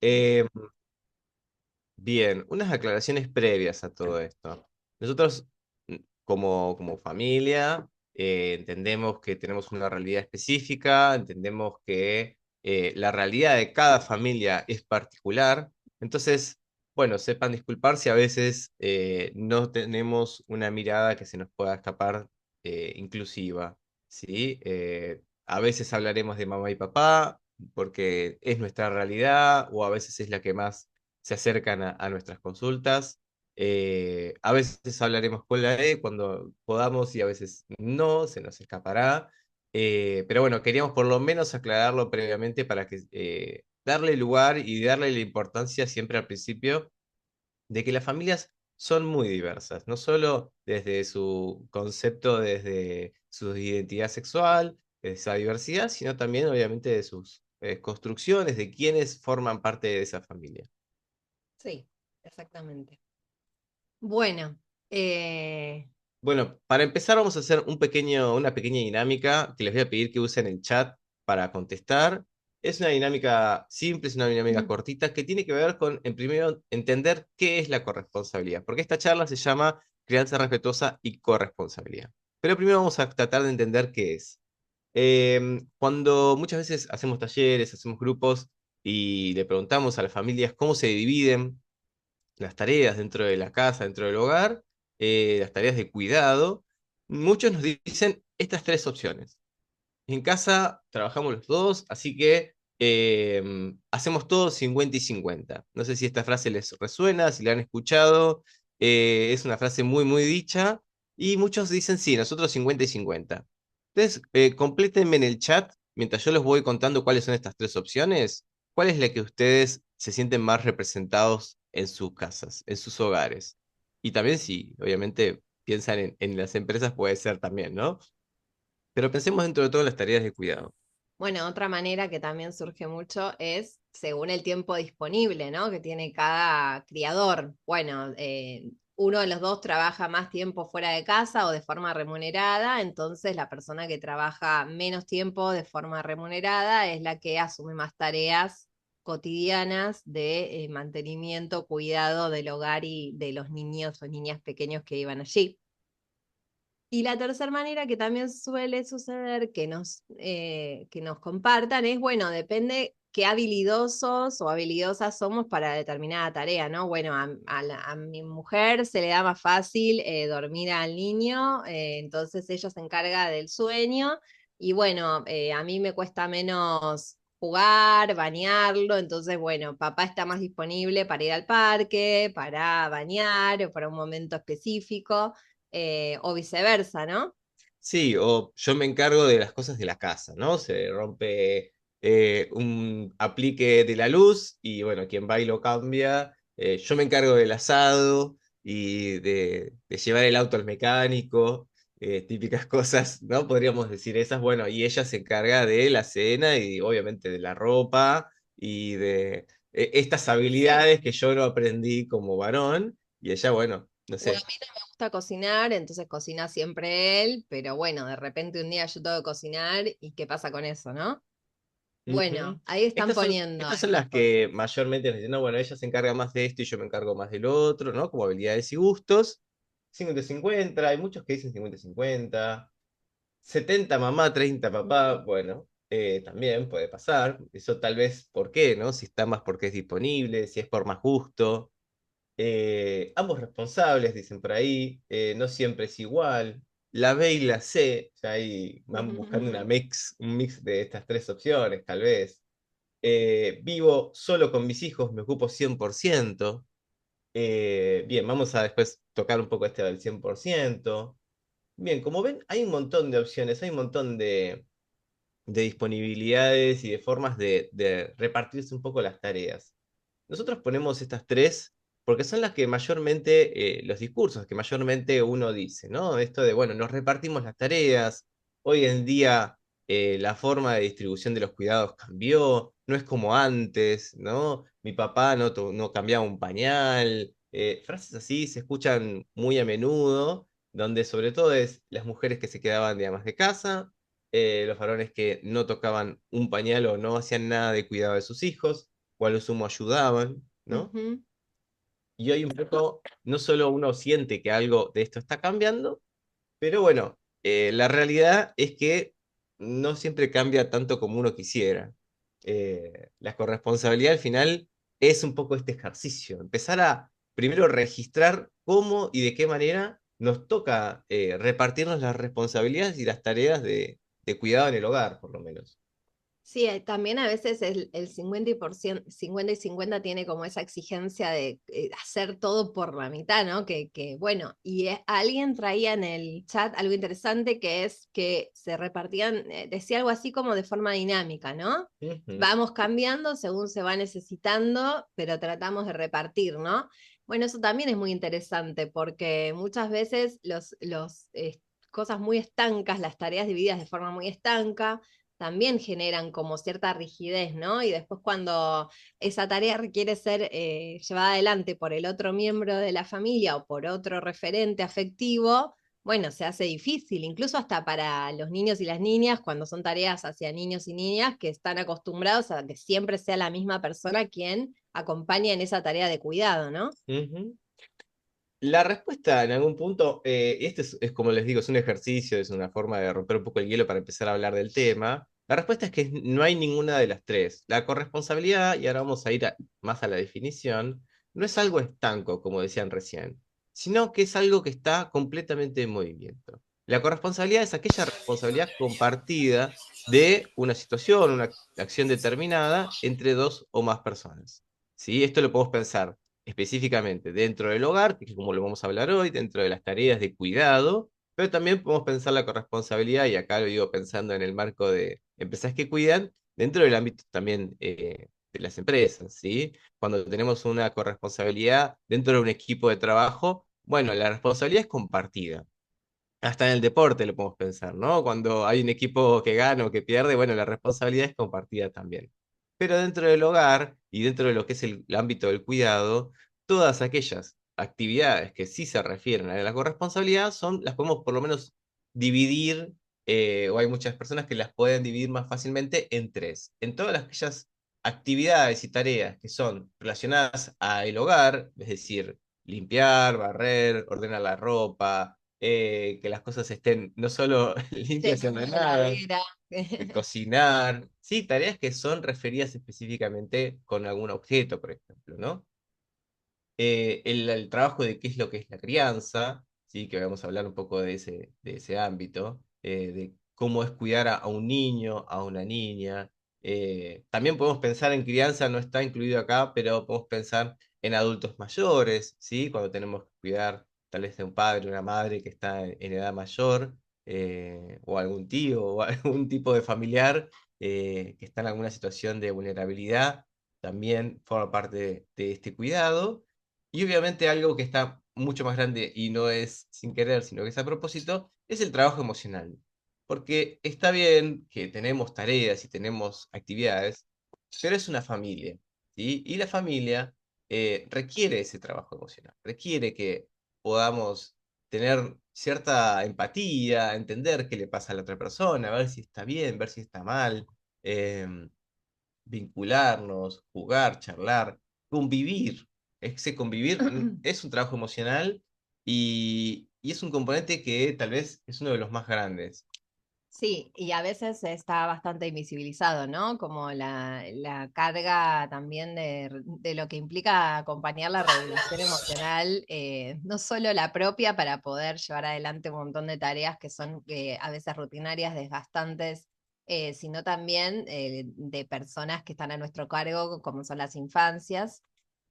Eh, Bien, unas aclaraciones previas a todo esto. Nosotros, como familia, entendemos que tenemos una realidad específica, entendemos que la realidad de cada familia es particular. Entonces, bueno, sepan disculpar si a veces no tenemos una mirada que se nos pueda escapar inclusiva, ¿sí? A veces hablaremos de mamá y papá porque es nuestra realidad o a veces es la que más se acercan a nuestras consultas. A veces hablaremos con la E cuando podamos y a veces no, se nos escapará. Pero bueno, queríamos por lo menos aclararlo previamente para que darle lugar y darle la importancia siempre al principio de que las familias son muy diversas, no solo desde su concepto, desde su identidad sexual, de esa diversidad, sino también obviamente de sus construcciones, de quienes forman parte de esa familia. Sí, exactamente. Bueno, eh, Bueno, para empezar vamos a hacer una pequeña dinámica que les voy a pedir que usen el chat para contestar. Es una dinámica simple, es una dinámica cortita que tiene que ver con, en primero, entender qué es la corresponsabilidad, porque esta charla se llama Crianza Respetuosa y Corresponsabilidad. Pero primero vamos a tratar de entender qué es. Cuando muchas veces hacemos talleres, hacemos grupos y le preguntamos a las familias cómo se dividen las tareas dentro de la casa, dentro del hogar, las tareas de cuidado, muchos nos dicen estas tres opciones. En casa trabajamos los dos, así que hacemos todo 50 y 50. No sé si esta frase les resuena, si la han escuchado. Es una frase muy, muy dicha. Y muchos dicen, sí, nosotros 50 y 50. Entonces, complétenme en el chat, mientras yo les voy contando cuáles son estas tres opciones, cuál es la que ustedes se sienten más representados en sus casas, en sus hogares. Y también si, obviamente, piensan en las empresas, puede ser también, ¿no? Pero pensemos dentro de todo en las tareas de cuidado. bueno, otra manera que también surge mucho es según el tiempo disponible, ¿no? Que tiene cada criador. Bueno, uno de los dos trabaja más tiempo fuera de casa o de forma remunerada, entonces la persona que trabaja menos tiempo de forma remunerada es la que asume más tareas cotidianas de mantenimiento, cuidado del hogar y de los niños o niñas pequeños que iban allí. Y la tercera manera que también suele suceder que nos compartan es, bueno, depende qué habilidosos o habilidosas somos para determinada tarea, ¿no? Bueno, a mi mujer se le da más fácil dormir al niño, entonces ella se encarga del sueño y bueno, a mí me cuesta menos jugar, bañarlo, entonces bueno, papá está más disponible para ir al parque, para bañar o para un momento específico o viceversa, ¿no? Sí, o yo me encargo de las cosas de la casa, ¿no? Se rompe un aplique de la luz y bueno, quien va y lo cambia. Yo me encargo del asado y de llevar el auto al mecánico, típicas cosas, ¿no? Podríamos decir esas. Bueno, y ella se encarga de la cena y obviamente de la ropa y de estas Sí. habilidades que yo no aprendí como varón. Y ella, bueno, no O a sé. mí no me gusta cocinar, entonces cocina siempre él, pero bueno, de repente un día yo tengo que cocinar y ¿qué pasa con eso, no? Ujú. Bueno, ahí están poniendo Estas son algunas las que cosas. mayormente nos dicen, no, bueno, ella se encarga más de esto y yo me encargo más del otro, ¿no? Como habilidades y gustos. 50-50, hay muchos que dicen 50-50. 70 mamá, 30 papá, bueno, también puede pasar. Eso tal vez, ¿por qué, no? Si está más porque es disponible, si es por más gusto. Ambos responsables, dicen por ahí, no siempre es igual. La B y la C, ya ahí van buscando un mix de estas tres opciones, tal vez. Vivo solo con mis hijos, me ocupo 100%. Bien, vamos a después tocar un poco este del 100%. Bien, como ven, hay un montón de opciones, hay un montón de disponibilidades y de formas de repartirse un poco las tareas. Nosotros ponemos estas tres porque son las que mayormente, los discursos que mayormente uno dice, ¿no? Esto de, bueno, nos repartimos las tareas, hoy en día la forma de distribución de los cuidados cambió, no es como antes, ¿no? Mi papá no cambiaba un pañal, frases así se escuchan muy a menudo, donde sobre todo es las mujeres que se quedaban de amas de casa, los varones que no tocaban un pañal o no hacían nada de cuidado de sus hijos. o a lo sumo ayudaban, ¿no? Ujú. Y hoy un poco, no solo uno siente que algo de esto está cambiando, pero bueno, la realidad es que no siempre cambia tanto como uno quisiera. La corresponsabilidad al final es un poco este ejercicio, empezar a primero registrar cómo y de qué manera nos toca repartirnos las responsabilidades y las tareas de cuidado en el hogar, por lo menos. Sí, también a veces el 50%, 50 y 50 tiene como esa exigencia de hacer todo por la mitad, ¿no? Bueno, y alguien traía en el chat algo interesante que es que se repartían, decía algo así como de forma dinámica, ¿no? Ujú, Vamos cambiando según se va necesitando, pero tratamos de repartir, ¿no? Bueno, eso también es muy interesante porque muchas veces cosas muy estancas, las tareas divididas de forma muy estanca, también generan como cierta rigidez, ¿no? Y después cuando esa tarea requiere ser llevada adelante por el otro miembro de la familia o por otro referente afectivo, bueno, se hace difícil, incluso hasta para los niños y las niñas, cuando son tareas hacia niños y niñas que están acostumbrados a que siempre sea la misma persona quien acompaña en esa tarea de cuidado, ¿no? ujú. La respuesta en algún punto, este es como les digo, es un ejercicio, es una forma de romper un poco el hielo para empezar a hablar del tema. La respuesta es que no hay ninguna de las tres. La corresponsabilidad, y ahora vamos a ir más a la definición, no es algo estanco, como decían recién, sino que es algo que está completamente en movimiento. La corresponsabilidad es aquella responsabilidad compartida de una situación, una acción determinada entre dos o más personas. ¿Sí? Esto lo podemos pensar específicamente dentro del hogar, que es como lo vamos a hablar hoy, dentro de las tareas de cuidado, pero también podemos pensar la corresponsabilidad, y acá lo digo pensando en el marco de empresas que cuidan, dentro del ámbito también de las empresas, ¿sí? Cuando tenemos una corresponsabilidad dentro de un equipo de trabajo, bueno, la responsabilidad es compartida. Hasta en el deporte lo podemos pensar, ¿no? Cuando hay un equipo que gana o que pierde, bueno, la responsabilidad es compartida también. Pero dentro del hogar y dentro de lo que es el ámbito del cuidado, todas aquellas actividades que sí se refieren a la corresponsabilidad las podemos por lo menos dividir, o hay muchas personas que las pueden dividir más fácilmente en tres. En todas aquellas actividades y tareas que son relacionadas al hogar, es decir, limpiar, barrer, ordenar la ropa, que las cosas estén no solo limpias y Llenar la ordenadas, heladera. cocinar, sí, tareas que son referidas específicamente con algún objeto, por ejemplo, ¿no? El trabajo de qué es lo que es la crianza, ¿sí? Que vamos a hablar un poco de ese ámbito, de cómo es cuidar a un niño, a una niña. También podemos pensar en crianza, no está incluido acá, pero podemos pensar en adultos mayores, ¿sí? Cuando tenemos que cuidar tal vez de un padre o una madre que está en edad mayor, o algún tío o algún tipo de familiar que está en alguna situación de vulnerabilidad, también forma parte de este cuidado. Y obviamente algo que está mucho más grande y no es sin querer, sino que es a propósito, es el trabajo emocional. Porque está bien que tenemos tareas y tenemos actividades, pero es una familia, ¿sí? Y la familia requiere ese trabajo emocional, requiere que podamos tener cierta empatía, entender qué le pasa a la otra persona, ver si está bien, ver si está mal. em, Vincularnos, jugar, charlar, convivir. Ese convivir es un trabajo emocional y es un componente que tal vez es uno de los más grandes. Sí, y a veces está bastante invisibilizado, ¿no? Como la carga también de lo que implica acompañar la regulación emocional, no solo la propia para poder llevar adelante un montón de tareas que son a veces rutinarias, desgastantes, sino también de personas que están a nuestro cargo, como son las infancias.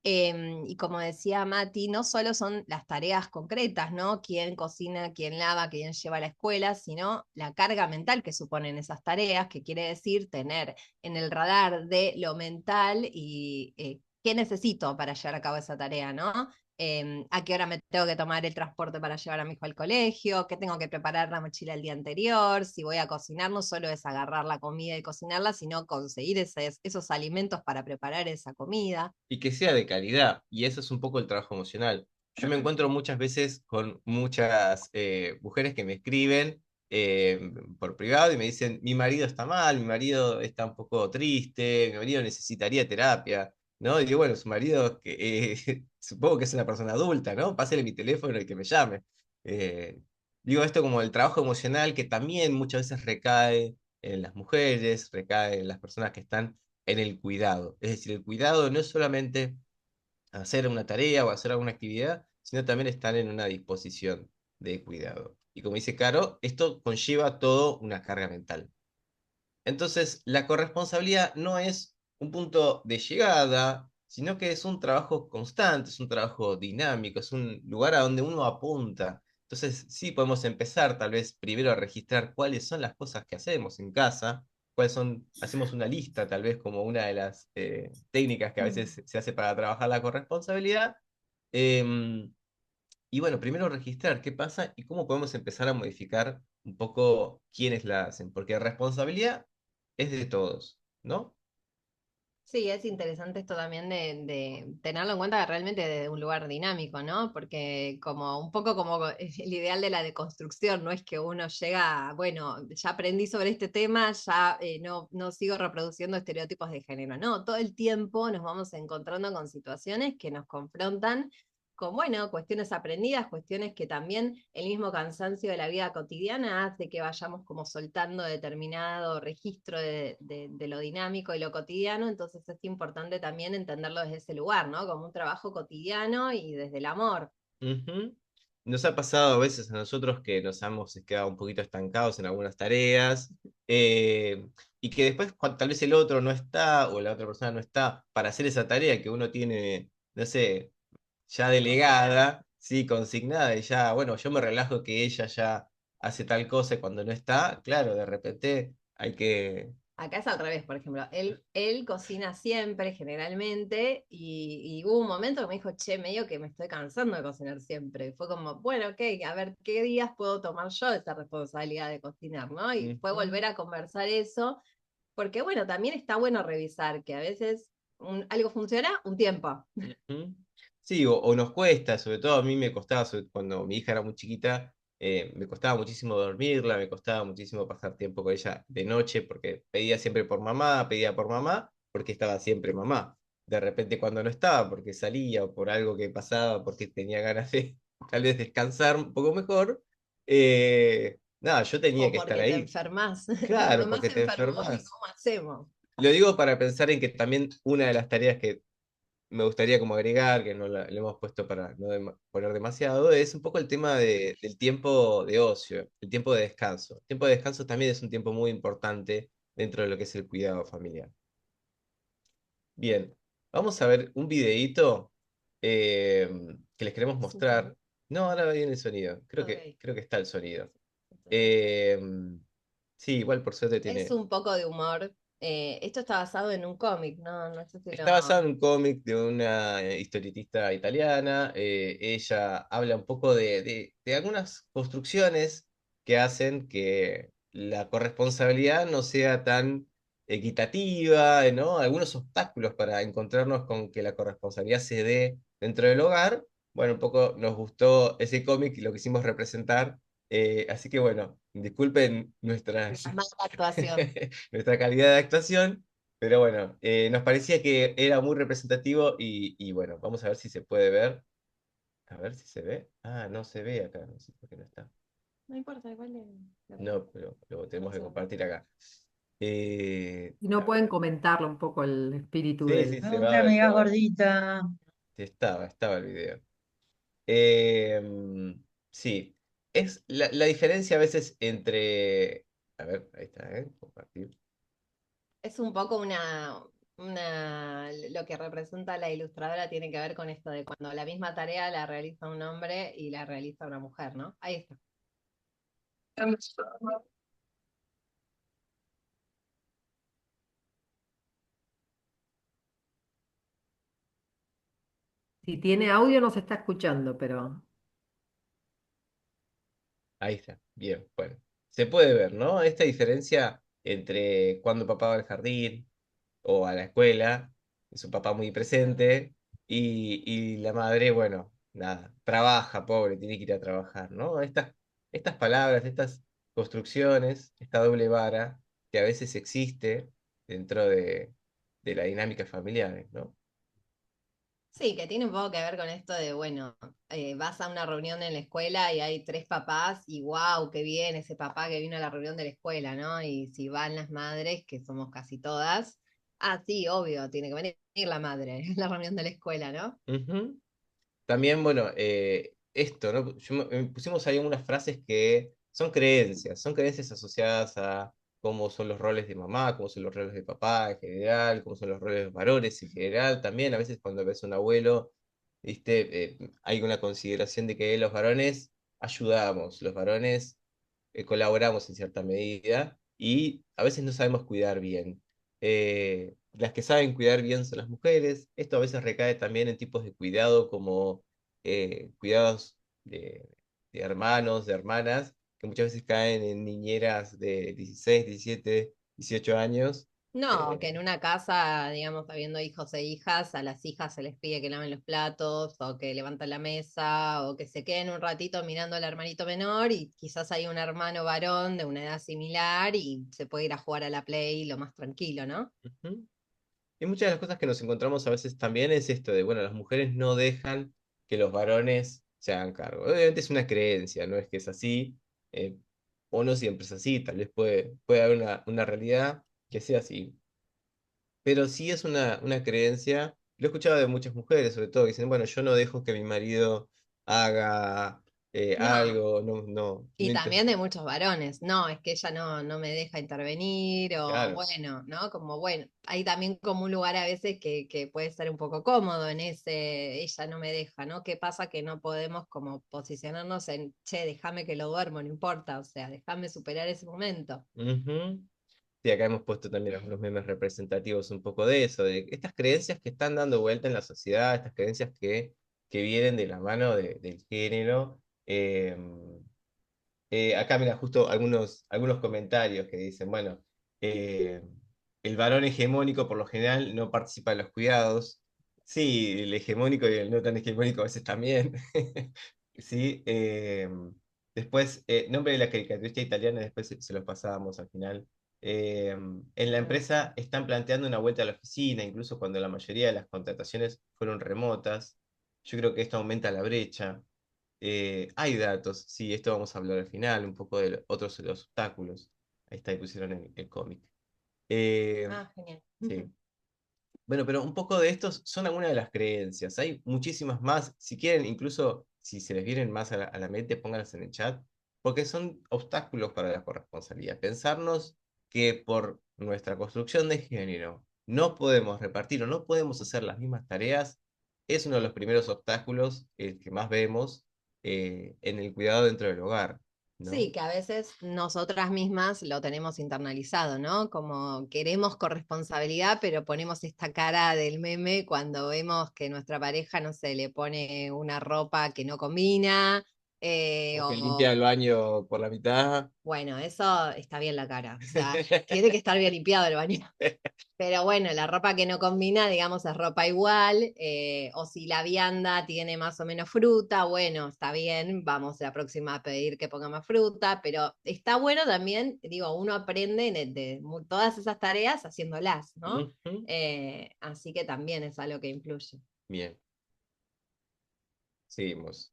Y como decía Mati, no solo son las tareas concretas, ¿no? Quién cocina, quién lava, quién lleva a la escuela, sino la carga mental que suponen esas tareas, que quiere decir tener en el radar de lo mental y qué necesito para llevar a cabo esa tarea, ¿no? A qué hora me tengo que tomar el transporte para llevar a mi hijo al colegio, qué tengo que preparar la mochila el día anterior, si voy a cocinar, no solo es agarrar la comida y cocinarla, sino conseguir esos alimentos para preparar esa comida. Y que sea de calidad. Y eso es un poco el trabajo emocional. Yo me encuentro muchas veces con muchas mujeres que me escriben por privado y me dicen, mi marido está mal, mi marido está un poco triste, mi marido necesitaría terapia. ¿no? Y digo, bueno, su marido, que supongo que es una persona adulta, ¿no? Pásele mi teléfono y que me llame. Eh, Digo esto como el trabajo emocional que también muchas veces recae en las mujeres, recae en las personas que están en el cuidado. Es decir, el cuidado no es solamente hacer una tarea o hacer alguna actividad, sino también estar en una disposición de cuidado. Y como dice Caro, esto conlleva todo una carga mental. Entonces, la corresponsabilidad no es un punto de llegada, sino que es un trabajo constante, es un trabajo dinámico, es un lugar a donde uno apunta. Entonces, sí podemos empezar tal vez primero a registrar cuáles son las cosas que hacemos en casa, cuáles son, hacemos una lista tal vez como una de las técnicas que a veces se hace para trabajar la corresponsabilidad. Em, y bueno, primero registrar qué pasa y cómo podemos empezar a modificar un poco quiénes la hacen, porque responsabilidad es de todos, ¿no? Sí, es interesante esto también de tenerlo en cuenta realmente desde un lugar dinámico, ¿no? Porque como un poco como el ideal de la deconstrucción, no es que uno llega, bueno, ya aprendí sobre este tema, ya no sigo reproduciendo estereotipos de género, no, todo el tiempo nos vamos encontrando con situaciones que nos confrontan con, bueno, cuestiones aprendidas, cuestiones que también el mismo cansancio de la vida cotidiana hace que vayamos como soltando determinado registro de lo dinámico y lo cotidiano, entonces es importante también entenderlo desde ese lugar, ¿no? Como un trabajo cotidiano y desde el amor. Ujú. Nos ha pasado a veces a nosotros que nos hemos quedado un poquito estancados en algunas tareas y que después tal vez el otro no está o la otra persona no está para hacer esa tarea que uno tiene, no sé, ya Consignada. delegada, sí, consignada, y ya, bueno, yo me relajo que ella ya hace tal cosa y cuando no está, claro, de repente hay que... Acá es al revés, por ejemplo. Él cocina siempre, generalmente, y hubo un momento que me dijo, che, medio que me estoy cansando de cocinar siempre. Y fue como, bueno, ok, a ver, ¿qué días puedo tomar yo esa responsabilidad de cocinar, ¿no? Y fue Ujú, volver a conversar eso, porque bueno, también está bueno revisar que a veces algo funciona un tiempo. ujú. Sí, o nos cuesta, sobre todo a mí me costaba, cuando mi hija era muy chiquita, me costaba muchísimo dormirla, me costaba muchísimo pasar tiempo con ella de noche, porque pedía siempre por mamá, pedía por mamá, porque estaba siempre mamá. De repente cuando no estaba, porque salía o por algo que pasaba, porque tenía ganas de tal vez descansar un poco mejor, nada, yo tenía O que estar porque te ahí. enfermas. Mi Claro, mamá porque se te enfermó y enfermas. ¿cómo hacemos? Lo digo para pensar en que también una de las tareas que me gustaría como agregar, que no le hemos puesto para no poner demasiado, es un poco el tema del tiempo de ocio, el tiempo de descanso. El tiempo de descanso también es un tiempo muy importante dentro de lo que es el cuidado familiar. Bien, vamos a ver un videíto eh, que les queremos Es un poco. mostrar. No, ahora viene el sonido. Ok. Creo que está el sonido. Entonces, Eh, sí, igual por suerte es tiene. un poco de humor. Esto está basado en un cómic, ¿no? No sé si Está basado lo. en un cómic de una historietista italiana. Ella habla un poco de algunas construcciones que hacen que la corresponsabilidad no sea tan equitativa, ¿no? Algunos obstáculos para encontrarnos con que la corresponsabilidad se dé dentro del hogar. Bueno, un poco nos gustó ese cómic y lo quisimos representar. Así que bueno, disculpen La mala actuación. nuestra calidad de actuación. Pero bueno, nos parecía que era muy representativo y bueno, vamos a ver si se puede ver. A ver si se ve. Ah, no se ve acá, no sé por qué no está. No importa, igual No, pero lo tenemos que pasó. compartir acá. Y no A ver. pueden comentarlo un poco el espíritu Sí, sí, del... se No va te a ver, se amigas va a ver. gordita. Estaba el video. Eh, sí, es la diferencia a veces entre... A ver, ahí está, ¿eh? Compartir. Es un poco lo que representa la ilustradora tiene que ver con esto de cuando la misma tarea la realiza un hombre y la realiza una mujer, ¿no? Ahí está. Si tiene audio no se está escuchando, pero Ahí está, bien, bueno. Se puede ver, ¿no? Esta diferencia entre cuando papá va al jardín o a la escuela, es un papá muy presente, y la madre, bueno, nada, trabaja, pobre, tiene que ir a trabajar, ¿no? Estas palabras, estas construcciones, esta doble vara que a veces existe dentro de la dinámica familiar, ¿no? Sí, que tiene un poco que ver con esto de, bueno, vas a una reunión en la escuela y hay tres papás y wow, qué bien ese papá que vino a la reunión de la escuela, ¿no? Y si van las madres, que somos casi todas, ah, sí, obvio, tiene que venir la madre a la reunión de la escuela, ¿no? Ujú. También, bueno, esto, ¿no? Pusimos ahí unas frases que son creencias asociadas a cómo son los roles de mamá, cómo son los roles de papá en general, cómo son los roles de los varones en general. También a veces cuando ves a un abuelo, ¿viste? Hay una consideración de que los varones ayudamos, los varones colaboramos en cierta medida y a veces no sabemos cuidar bien. Las que saben cuidar bien son las mujeres. Esto a veces recae también en tipos de cuidado como cuidados de, de hermanos, de hermanas, que muchas veces caen en niñeras de 16, 17, 18 años. No, que Eh, en una casa, digamos, habiendo hijos e hijas, a las hijas se les pide que laven los platos o que levanten la mesa o que se queden un ratito mirando al hermanito menor y quizás hay un hermano varón de una edad similar y se puede ir a jugar a la Play lo más tranquilo, ¿no? ujú. Y muchas de las cosas que nos encontramos a veces también es esto de, bueno, las mujeres no dejan que los varones se hagan cargo. Obviamente es una creencia, no es que es así, eh, o no siempre es así, tal vez puede haber una realidad que sea así, pero sí es una creencia, lo he escuchado de muchas mujeres sobre todo, que dicen, bueno, yo no dejo que mi marido haga No, algo, no, no, y también de muchos varones, no, es que ella no me deja intervenir, o claro. bueno, ¿no? Como bueno, hay también como un lugar a veces que puede ser un poco cómodo en ese, ella no me deja, ¿no? ¿Qué pasa que no podemos como posicionarnos en, che, déjame que lo duermo, no importa, o sea, déjame superar ese momento? Ujú. Sí, acá hemos puesto también algunos memes representativos un poco de eso, de estas creencias que están dando vuelta en la sociedad, estas creencias que vienen de la mano del género. Acá, mira, justo algunos comentarios que dicen, bueno, eh, el varón hegemónico por lo general no participa en los cuidados. Sí, el hegemónico y el no tan hegemónico a veces también. Sí, después, nombre de la caricaturista italiana, después se los pasábamos al final. En la Mm. empresa están planteando una vuelta a la oficina, incluso cuando la mayoría de las contrataciones fueron remotas. Yo creo que esto aumenta la brecha. Hay datos, sí, esto vamos a hablar al final, un poco de otros de los obstáculos. Ahí está, ahí pusieron el cómic. Eh, Ah, genial. sí. Bueno, pero un poco de estos son algunas de las creencias. Hay muchísimas más. Si quieren, incluso si se les vienen más a la mente, pónganlas en el chat, porque son obstáculos para la corresponsabilidad. Pensarnos que por nuestra construcción de género no podemos repartir o no podemos hacer las mismas tareas, es uno de los primeros obstáculos, el que más vemos en el cuidado dentro del hogar, Sí, ¿no? que a veces nosotras mismas lo tenemos internalizado, ¿no? Como queremos corresponsabilidad, pero ponemos esta cara del meme cuando vemos que nuestra pareja, no sé, le pone una ropa que no combina, O que limpia o el baño por la mitad. bueno, eso está bien la cara, o sea, tiene que estar bien limpiado el baño. Pero bueno, la ropa que no combina, digamos, es ropa igual, o si la vianda tiene más o menos fruta, bueno, está bien, vamos la próxima a pedir que ponga más fruta, pero está bueno también, digo, uno aprende todas esas tareas haciéndolas, ¿no? Ujú. Así que también es algo que influye. Bien, seguimos.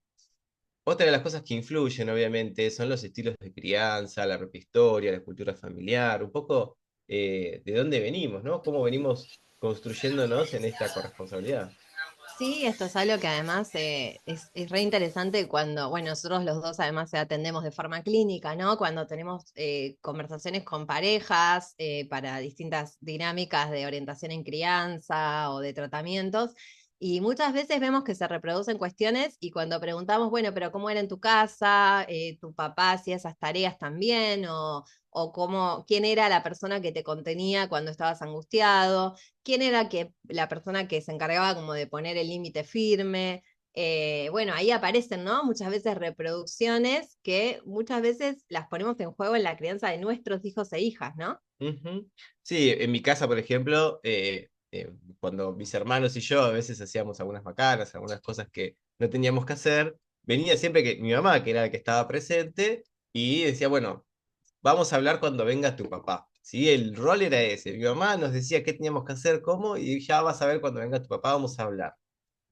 Otra de las cosas que influyen, obviamente, son los estilos de crianza, la propia historia, la cultura familiar, un poco de dónde venimos, ¿no? Cómo venimos construyéndonos en esta corresponsabilidad. Sí, esto es algo que además es re interesante cuando, bueno, nosotros los dos además atendemos de forma clínica, ¿no? Cuando tenemos conversaciones con parejas para distintas dinámicas de orientación en crianza o de tratamientos. Y muchas veces vemos que se reproducen cuestiones y cuando preguntamos, bueno, pero ¿cómo era en tu casa? ¿Tu papá hacía esas tareas también? O cómo, quién era la persona que te contenía cuando estabas angustiado? ¿Quién era la persona que se encargaba como de poner el límite firme? Bueno, ahí aparecen, ¿no? Muchas veces reproducciones que muchas veces las ponemos en juego en la crianza de nuestros hijos e hijas, ¿no? Ujú. Sí, en mi casa, por ejemplo, cuando mis hermanos y yo a veces hacíamos algunas macanas, algunas cosas que no teníamos que hacer, venía siempre que mi mamá, que era la que estaba presente, y decía, bueno, vamos a hablar cuando venga tu papá. ¿Sí? El rol era ese. Mi mamá nos decía qué teníamos que hacer, cómo, y ya vas a ver cuando venga tu papá, vamos a hablar.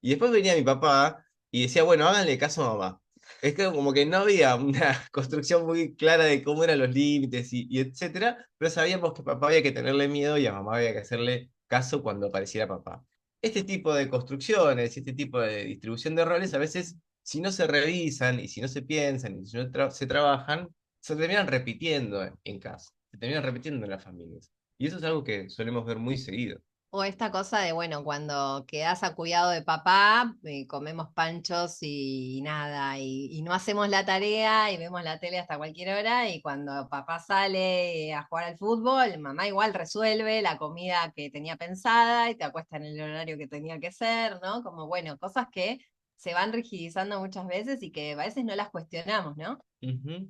Y después venía mi papá y decía, bueno, háganle caso a mamá. Es que como que no había una construcción muy clara de cómo eran los límites y etcétera, pero sabíamos que a papá había que tenerle miedo y a mamá había que hacerle caso cuando apareciera papá. Este tipo de construcciones, este tipo de distribución de roles, a veces, si no se revisan y si no se piensan y si no se trabajan, se terminan repitiendo en casa, se terminan repitiendo en las familias. Y eso es algo que solemos ver muy seguido. O esta cosa de, bueno, cuando quedás a cuidado de papá, comemos panchos y nada, y no hacemos la tarea y vemos la tele hasta cualquier hora, y cuando papá sale a jugar al fútbol, mamá igual resuelve la comida que tenía pensada y te acuesta en el horario que tenía que ser, ¿no? Como, bueno, cosas que se van rigidizando muchas veces y que a veces no las cuestionamos, ¿no? Ujú.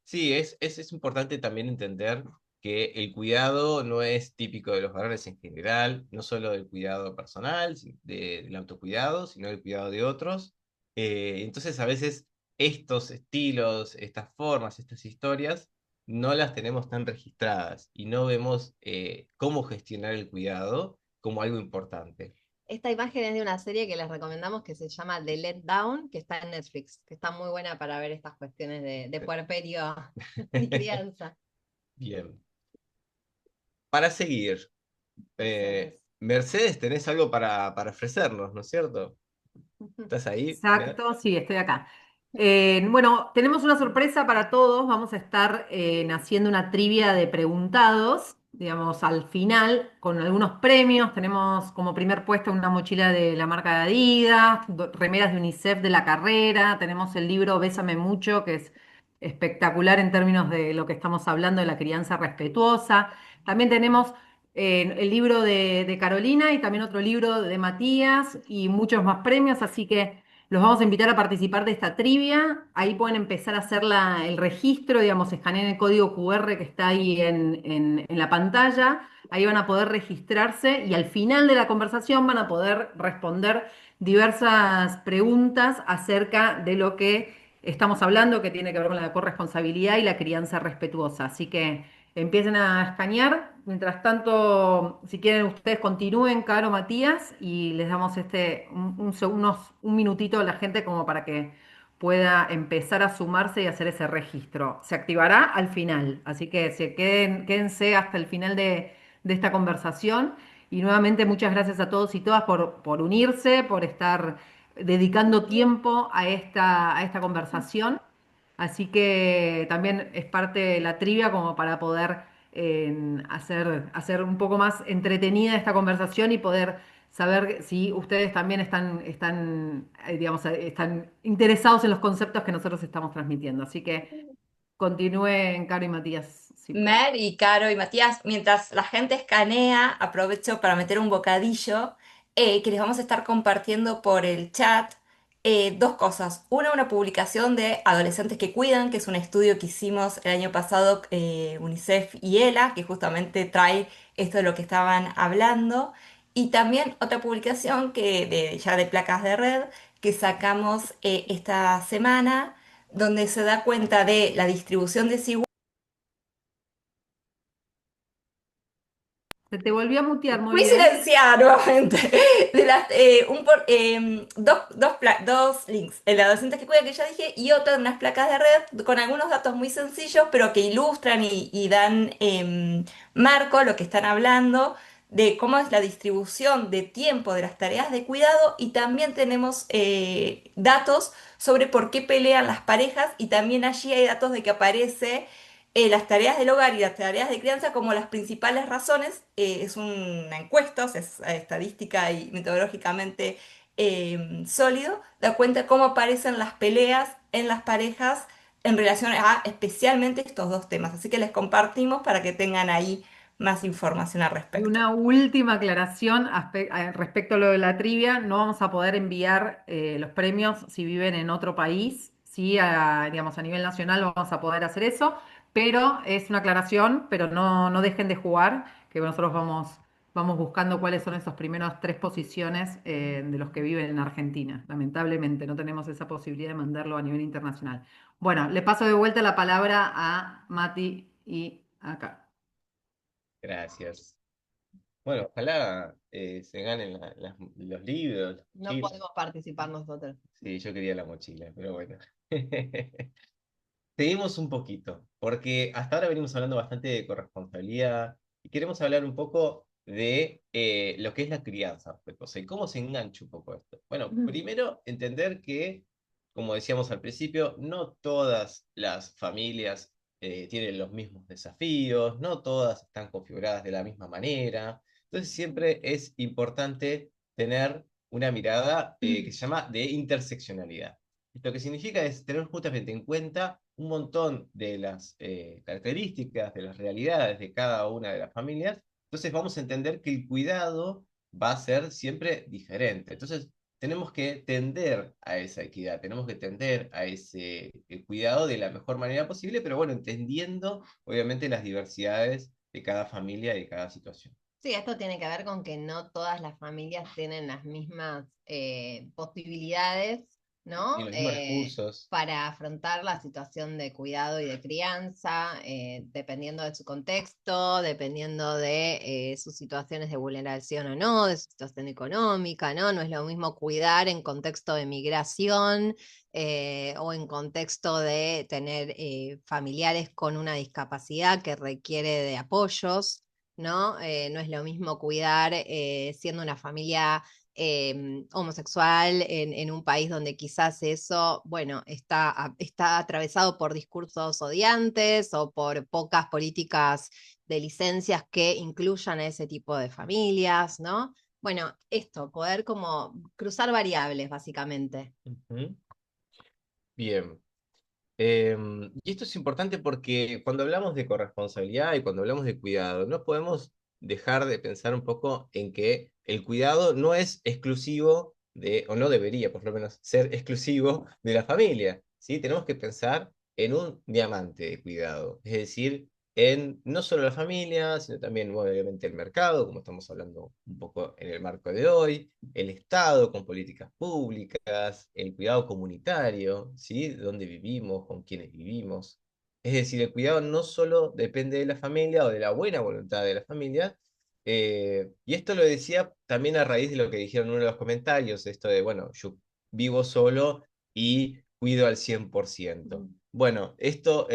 Sí, es importante también entender que el cuidado no es típico de los varones en general, no solo del cuidado personal, del autocuidado, sino del cuidado de otros. Entonces, a veces estos estilos, estas formas, estas historias, no las tenemos tan registradas y no vemos cómo gestionar el cuidado como algo importante. Esta imagen es de una serie que les recomendamos que se llama The Let Down, que está en Netflix, que está muy buena para ver estas cuestiones de puerperio y crianza. Bien. Para seguir. Mercedes. Mercedes, tenés algo para ofrecernos, ¿no es cierto? ¿Estás ahí? exacto, sí, estoy acá. Bueno, tenemos una sorpresa para todos. Vamos a estar haciendo una trivia de preguntados, digamos, al final, con algunos premios. Tenemos como primer puesto una mochila de la marca de Adidas, remeras de UNICEF de la carrera. Tenemos el libro Bésame Mucho, que es espectacular en términos de lo que estamos hablando de la crianza respetuosa. También tenemos el libro de Carolina y también otro libro de Matías y muchos más premios, así que los vamos a invitar a participar de esta trivia. Ahí pueden empezar a hacer el registro, digamos, escanean el código QR que está ahí en la pantalla. Ahí van a poder registrarse y al final de la conversación van a poder responder diversas preguntas acerca de lo que estamos hablando, que tiene que ver con la corresponsabilidad y la crianza respetuosa. Así que empiecen a escanear. Mientras tanto, si quieren ustedes continúen, Caro, Matías, y les damos un minutito a la gente como para que pueda empezar a sumarse y hacer ese registro. Se activará al final, así que quédense hasta el final de esta conversación. Y nuevamente muchas gracias a todos y todas por unirse, por estar dedicando tiempo a esta conversación. Así que también es parte de la trivia como para poder hacer un poco más entretenida esta conversación y poder saber si ustedes también digamos, están interesados en los conceptos que nosotros estamos transmitiendo. Así que continúen, Caro y Matías, si pueden. Mer y Caro y Matías, mientras la gente escanea, aprovecho para meter un bocadillo que les vamos a estar compartiendo por el chat. Dos cosas. Una publicación de Adolescentes que Cuidan, que es un estudio que hicimos el año pasado, UNICEF y ELA, que justamente trae esto de lo que estaban hablando. Y también otra publicación ya de placas de red que sacamos esta semana, donde se da cuenta de la distribución desigual. Se te volvió a mutear, Fui Moriel. silenciada nuevamente. Dos links. El de Docentes que Cuida que ya dije y otro de unas placas de red con algunos datos muy sencillos pero que ilustran y dan marco a lo que están hablando de cómo es la distribución de tiempo de las tareas de cuidado y también tenemos datos sobre por qué pelean las parejas y también allí hay datos de que aparece las tareas del hogar y las tareas de crianza como las principales razones. Es una encuesta, o sea, es estadística y metodológicamente sólido, da cuenta cómo aparecen las peleas en las parejas en relación a especialmente estos dos temas. Así que les compartimos para que tengan ahí más información al Y respecto. una última aclaración respecto a lo de la trivia, no vamos a poder enviar los premios si viven en otro país, sí, digamos a nivel nacional vamos a poder hacer eso, pero es una aclaración, pero no dejen de jugar, que nosotros vamos buscando cuáles son esos primeros tres posiciones de los que viven en Argentina. Lamentablemente no tenemos esa posibilidad de mandarlo a nivel internacional. Bueno, le paso de vuelta la palabra a Mati y acá. Gracias. Bueno, ojalá se ganen los libros, las No mochilas. podemos participar nosotros. Sí, yo quería la mochila, pero bueno. Seguimos un poquito, porque hasta ahora venimos hablando bastante de corresponsabilidad y queremos hablar un poco de lo que es la crianza, pues, o sea, y cómo se engancha un poco esto. Bueno, primero entender que, como decíamos al principio, no todas las familias tienen los mismos desafíos, no todas están configuradas de la misma manera, entonces siempre es importante tener una mirada que se llama de interseccionalidad. Lo que significa es tener justamente en cuenta un montón de las características, de las realidades de cada una de las familias. Entonces vamos a entender que el cuidado va a ser siempre diferente. Entonces tenemos que tender a esa equidad, tenemos que tender a ese cuidado de la mejor manera posible, pero bueno, entendiendo obviamente las diversidades de cada familia y de cada situación. Sí, esto tiene que ver con que no todas las familias tienen las mismas posibilidades, Y ¿no? los mismos recursos. Para afrontar la situación de cuidado y de crianza, dependiendo de su contexto, dependiendo de sus situaciones de vulneración o no, de su situación económica, ¿no? No es lo mismo cuidar en contexto de migración o en contexto de tener familiares con una discapacidad que requiere de apoyos. ¿No? No es lo mismo cuidar siendo una familia homosexual en un país donde quizás eso, bueno, está atravesado por discursos odiantes o por pocas políticas de licencias que incluyan a ese tipo de familias, ¿no? Bueno, esto, poder como cruzar variables, básicamente. Ujú. Bien. Y esto es importante porque cuando hablamos de corresponsabilidad y cuando hablamos de cuidado, no podemos dejar de pensar un poco en que el cuidado no es exclusivo de, o no debería por lo menos ser exclusivo de la familia, ¿sí? Tenemos que pensar en un diamante de cuidado, es decir, en no solo la familia, sino también bueno, obviamente el mercado, como estamos hablando un poco en el marco de hoy, el Estado con políticas públicas, el cuidado comunitario, ¿sí? Dónde vivimos, con quiénes vivimos. Es decir, el cuidado no solo depende de la familia o de la buena voluntad de la familia, y esto lo decía también a raíz de lo que dijeron en uno de los comentarios, esto de, bueno, yo vivo solo y cuido al 100%. Bueno, esto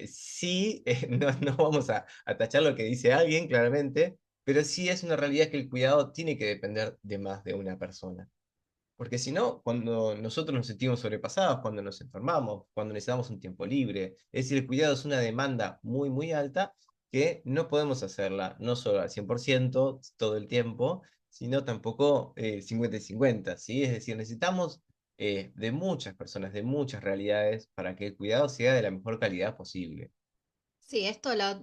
sí, no vamos a tachar lo que dice alguien, claramente, pero sí es una realidad que el cuidado tiene que depender de más de una persona. Porque si no, cuando nosotros nos sentimos sobrepasados, cuando nos enfermamos, cuando necesitamos un tiempo libre, es decir, el cuidado es una demanda muy, muy alta que no podemos hacerla no solo al 100% todo el tiempo, sino tampoco 50 y 50, ¿sí? Es decir, necesitamos de muchas personas, de muchas realidades para que el cuidado sea de la mejor calidad posible. Sí, esto la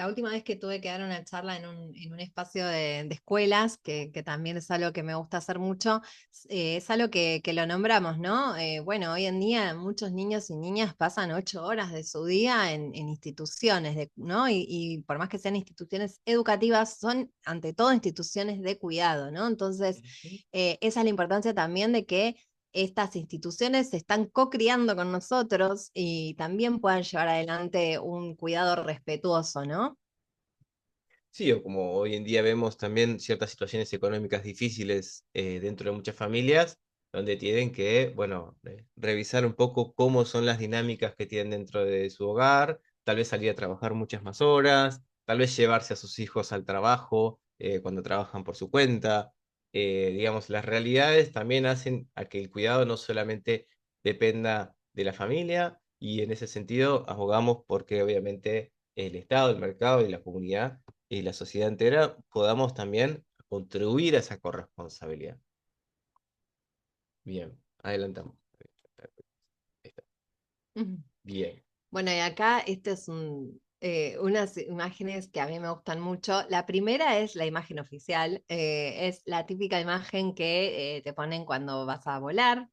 última vez que tuve que dar una charla en un espacio de escuelas, que también es algo que me gusta hacer mucho, es algo que lo nombramos, ¿no? Bueno, hoy en día muchos niños y niñas pasan 8 horas de su día en instituciones, ¿no? Y por más que sean instituciones educativas, son ante todo instituciones de cuidado, ¿no? Entonces, Ujú. esa es la importancia también de que estas instituciones se están co-criando con nosotros y también puedan llevar adelante un cuidado respetuoso, ¿no? Sí, o como hoy en día vemos también ciertas situaciones económicas difíciles dentro de muchas familias, donde tienen que, bueno, revisar un poco cómo son las dinámicas que tienen dentro de su hogar, tal vez salir a trabajar muchas más horas, tal vez llevarse a sus hijos al trabajo cuando trabajan por su cuenta. Digamos, las realidades también hacen a que el cuidado no solamente dependa de la familia, y en ese sentido abogamos porque obviamente el Estado, el mercado y la comunidad y la sociedad entera podamos también contribuir a esa corresponsabilidad. Bien, adelantamos. Ahí está. Ujú. Bien. Bueno, y acá este es unas imágenes que a mí me gustan mucho. La primera es la imagen oficial, es la típica imagen que te ponen cuando vas a volar.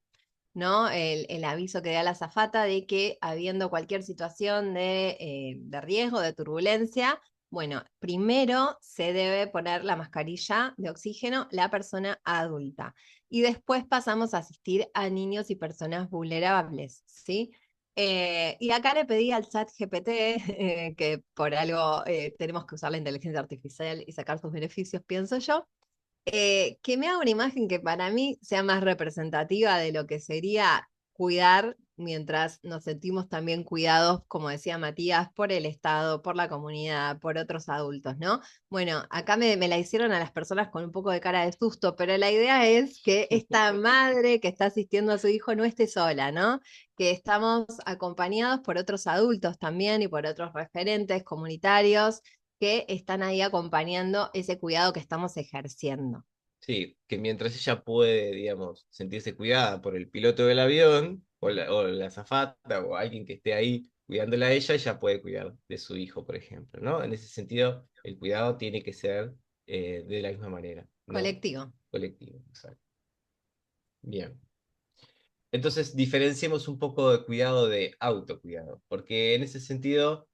¿No? El aviso que da la azafata de que habiendo cualquier situación de riesgo, de turbulencia, bueno, primero se debe poner la mascarilla de oxígeno la persona adulta y después pasamos a asistir a niños y personas vulnerables, ¿sí? Y acá le pedí al chat GPT, que por algo tenemos que usar la inteligencia artificial y sacar sus beneficios, pienso yo, que me haga una imagen que para mí sea más representativa de lo que sería cuidar mientras nos sentimos también cuidados, como decía Matías, por el Estado, por la comunidad, por otros adultos, ¿no? Bueno, acá me la hicieron a las personas con un poco de cara de susto, pero la idea es que esta madre que está asistiendo a su hijo no esté sola, ¿no? Que estamos acompañados por otros adultos también y por otros referentes comunitarios que están ahí acompañando ese cuidado que estamos ejerciendo. Sí, que mientras ella puede, digamos, sentirse cuidada por el piloto del avión, o la azafata, o alguien que esté ahí cuidándola a ella puede cuidar de su hijo, por ejemplo, ¿no? En ese sentido, el cuidado tiene que ser de la misma manera, ¿no? Colectivo. Colectivo, exacto. Bien. Entonces, diferenciemos un poco de cuidado de autocuidado, porque en ese sentido,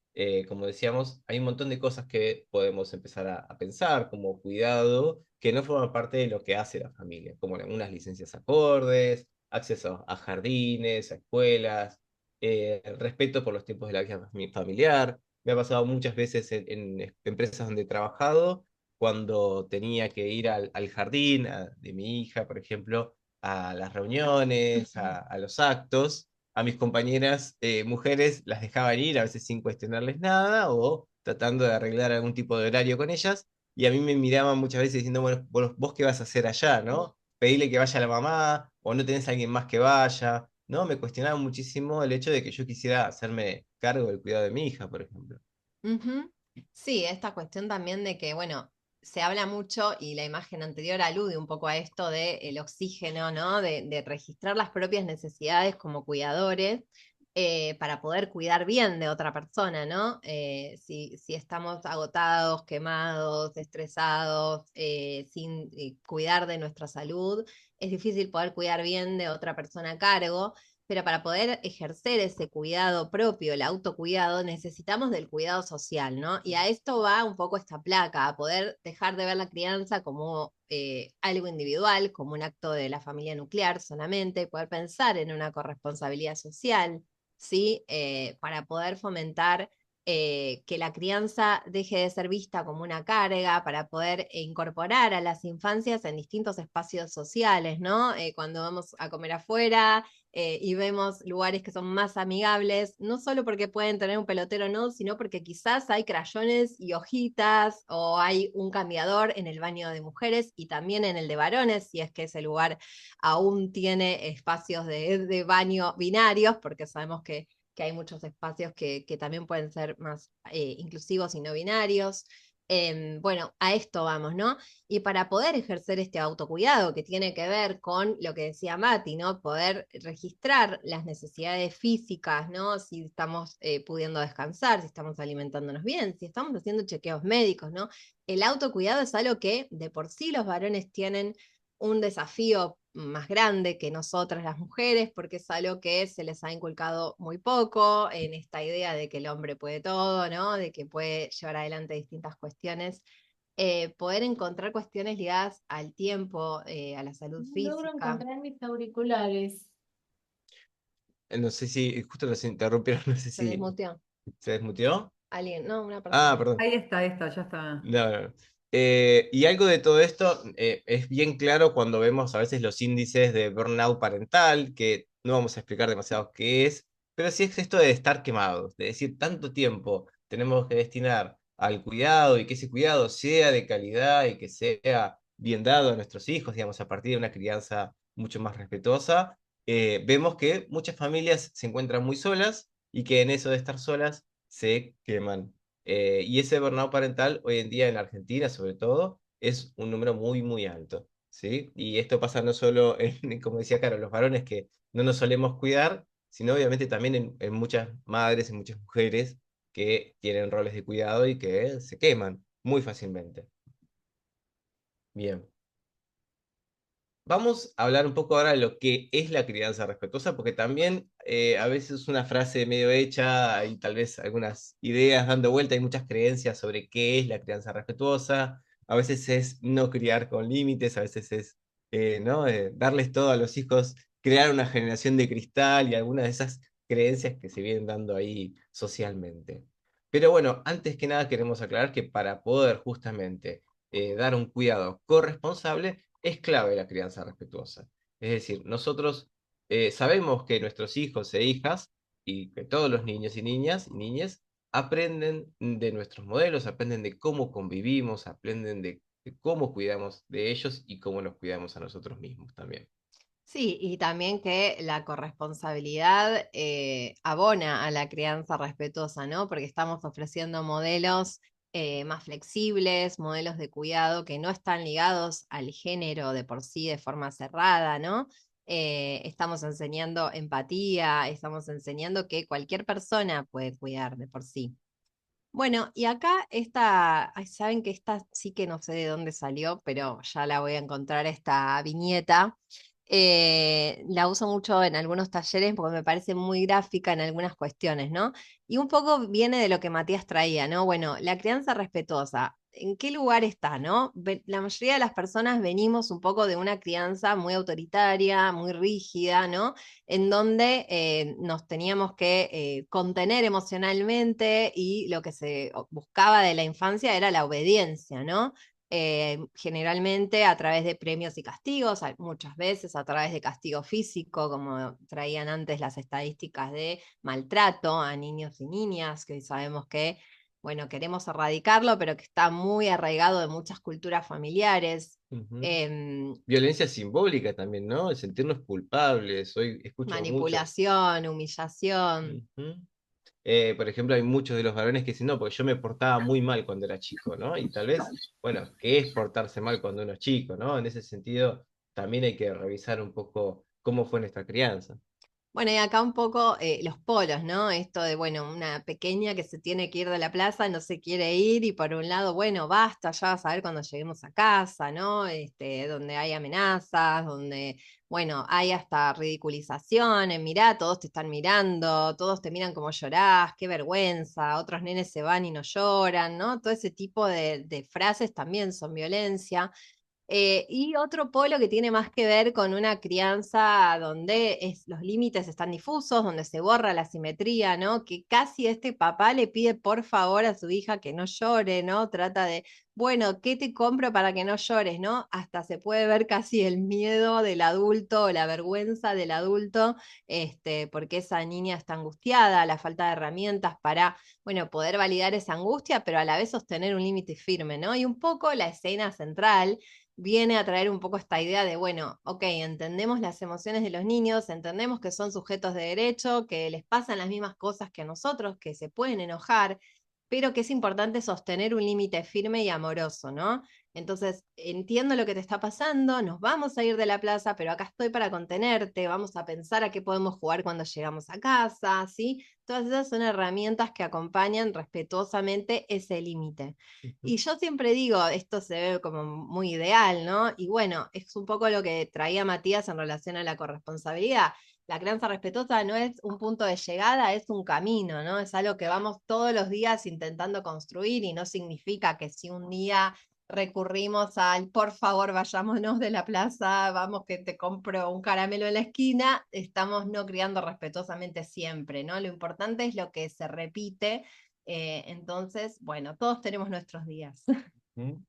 como decíamos, hay un montón de cosas que podemos empezar a pensar como cuidado que no forman parte de lo que hace la familia, como unas licencias acordes, acceso a jardines, a escuelas, respeto por los tiempos de la vida familiar. Me ha pasado muchas veces en empresas donde he trabajado, cuando tenía que ir al jardín de mi hija, por ejemplo, a las reuniones, a los actos. A mis compañeras mujeres las dejaban ir, a veces sin cuestionarles nada, o tratando de arreglar algún tipo de horario con ellas, y a mí me miraban muchas veces diciendo, bueno, vos qué vas a hacer allá, ¿no? Pedirle que vaya la mamá, o no tenés a alguien más que vaya, ¿no? Me cuestionaban muchísimo el hecho de que yo quisiera hacerme cargo del cuidado de mi hija, por ejemplo. Ujú. Sí, esta cuestión también de que, bueno, se habla mucho y la imagen anterior alude un poco a esto del oxígeno, ¿no? De registrar las propias necesidades como cuidadores para poder cuidar bien de otra persona, ¿no? Si estamos agotados, quemados, estresados, sin cuidar de nuestra salud, es difícil poder cuidar bien de otra persona a cargo. Pero para poder ejercer ese cuidado propio, el autocuidado, necesitamos del cuidado social, ¿no? Y a esto va un poco esta placa, a poder dejar de ver la crianza como algo individual, como un acto de la familia nuclear solamente, poder pensar en una corresponsabilidad social, ¿sí? Para poder fomentar que la crianza deje de ser vista como una carga, para poder incorporar a las infancias en distintos espacios sociales, ¿no? Cuando vamos a comer afuera, y vemos lugares que son más amigables, no solo porque pueden tener un pelotero o no, sino porque quizás hay crayones y hojitas o hay un cambiador en el baño de mujeres y también en el de varones, si es que ese lugar aún tiene espacios de baño binarios, porque sabemos que hay muchos espacios que también pueden ser más inclusivos y no binarios. Bueno, a esto vamos, ¿no? Y para poder ejercer este autocuidado que tiene que ver con lo que decía Mati, ¿no? Poder registrar las necesidades físicas, ¿no? Si estamos pudiendo descansar, si estamos alimentándonos bien, si estamos haciendo chequeos médicos, ¿no? El autocuidado es algo que de por sí los varones tienen un desafío más grande que nosotras las mujeres, porque es algo que se les ha inculcado muy poco en esta idea de que el hombre puede todo, ¿no? De que puede llevar adelante distintas cuestiones, poder encontrar cuestiones ligadas al tiempo, a la salud No logro física. encontrar mis auriculares. No sé si, justo nos interrumpieron, no sé ¿Se si desmuteó? se desmuteó. ¿Alguien? No, una Ah, persona. perdón. Ahí está, ya está. No, no, no. Y algo de todo esto es bien claro cuando vemos a veces los índices de burnout parental, que no vamos a explicar demasiado qué es, pero sí es esto de estar quemados, de decir tanto tiempo tenemos que destinar al cuidado y que ese cuidado sea de calidad y que sea bien dado a nuestros hijos, digamos, a partir de una crianza mucho más respetuosa. Vemos que muchas familias se encuentran muy solas y que en eso de estar solas se queman. Y ese burnout parental hoy en día en Argentina, sobre todo, es un número muy, muy alto, ¿sí? Y esto pasa no solo en, como decía Caro, los varones que no nos solemos cuidar, sino obviamente también en muchas madres, en muchas mujeres que tienen roles de cuidado y que se queman muy fácilmente. Bien. Vamos a hablar un poco ahora de lo que es la crianza respetuosa, porque también a veces es una frase medio hecha y tal vez algunas ideas dando vuelta, hay muchas creencias sobre qué es la crianza respetuosa, a veces es no criar con límites, a veces es ¿no? Darles todo a los hijos, crear una generación de cristal y algunas de esas creencias que se vienen dando ahí socialmente. Pero bueno, antes que nada queremos aclarar que para poder justamente dar un cuidado corresponsable es clave la crianza respetuosa. Es decir, nosotros sabemos que nuestros hijos e hijas y que todos los niños y niñas y niñas aprenden de nuestros modelos, aprenden de cómo convivimos, aprenden de cómo cuidamos de ellos y cómo nos cuidamos a nosotros mismos también. Sí, y también que la corresponsabilidad abona a la crianza respetuosa, ¿no? Porque estamos ofreciendo modelos más flexibles, modelos de cuidado que no están ligados al género de por sí de forma cerrada, ¿no? Estamos enseñando empatía, estamos enseñando que cualquier persona puede cuidar de por sí. Bueno, y acá esta, ay, saben que esta sí que no sé de dónde salió, pero ya la voy a encontrar esta viñeta. La uso mucho en algunos talleres porque me parece muy gráfica en algunas cuestiones, ¿no? Y un poco viene de lo que Matías traía, ¿no? Bueno, la crianza respetuosa, ¿en qué lugar está, no? La mayoría de las personas venimos un poco de una crianza muy autoritaria, muy rígida, ¿no? En donde nos teníamos que contener emocionalmente y lo que se buscaba de la infancia era la obediencia, ¿no? Generalmente a través de premios y castigos, muchas veces a través de castigo físico, como traían antes las estadísticas de maltrato a niños y niñas, que hoy sabemos que, bueno, queremos erradicarlo, pero que está muy arraigado de muchas culturas familiares. Ujú. Em, Violencia simbólica también, ¿no? El sentirnos culpables. Hoy escucho mucho. Manipulación, humillación. Ujú. Por ejemplo, hay muchos de los varones que dicen, no, porque yo me portaba muy mal cuando era chico, ¿no? Y tal vez, bueno, ¿qué es portarse mal cuando uno es chico, ¿no? En ese sentido, también hay que revisar un poco cómo fue nuestra crianza. Bueno, y acá un poco los polos, ¿no? Esto de, bueno, una pequeña que se tiene que ir de la plaza, no se quiere ir, y por un lado, bueno, basta, ya vas a ver cuando lleguemos a casa, ¿no? Donde hay amenazas, donde, bueno, hay hasta ridiculizaciones, mirá, todos te están mirando, todos te miran como llorás, qué vergüenza, otros nenes se van y no lloran, ¿no? Todo ese tipo de frases también son violencia. Y otro polo que tiene más que ver con una crianza donde los límites están difusos, donde se borra la simetría, ¿no? Que casi este papá le pide por favor a su hija que no llore, ¿no? Trata de, bueno, ¿qué te compro para que no llores, ¿no? Hasta se puede ver casi el miedo del adulto o la vergüenza del adulto, porque esa niña está angustiada, la falta de herramientas para, bueno, poder validar esa angustia, pero a la vez sostener un límite firme, ¿no? Y un poco la escena central viene a traer un poco esta idea de, bueno, ok, entendemos las emociones de los niños, entendemos que son sujetos de derecho, que les pasan las mismas cosas que a nosotros, que se pueden enojar, pero que es importante sostener un límite firme y amoroso, ¿no? Entonces, entiendo lo que te está pasando, nos vamos a ir de la plaza, pero acá estoy para contenerte, vamos a pensar a qué podemos jugar cuando llegamos a casa, ¿sí? Todas esas son herramientas que acompañan respetuosamente ese límite. Ujú. Y yo siempre digo, esto se ve como muy ideal, ¿no? Y bueno, es un poco lo que traía Matías en relación a la corresponsabilidad. La crianza respetuosa no es un punto de llegada, es un camino, ¿no? Es algo que vamos todos los días intentando construir y no significa que si un día recurrimos al por favor vayámonos de la plaza, vamos que te compro un caramelo en la esquina, estamos no criando respetuosamente siempre, ¿no? Lo importante es lo que se repite. Entonces, bueno, todos tenemos nuestros días. ¿Mm?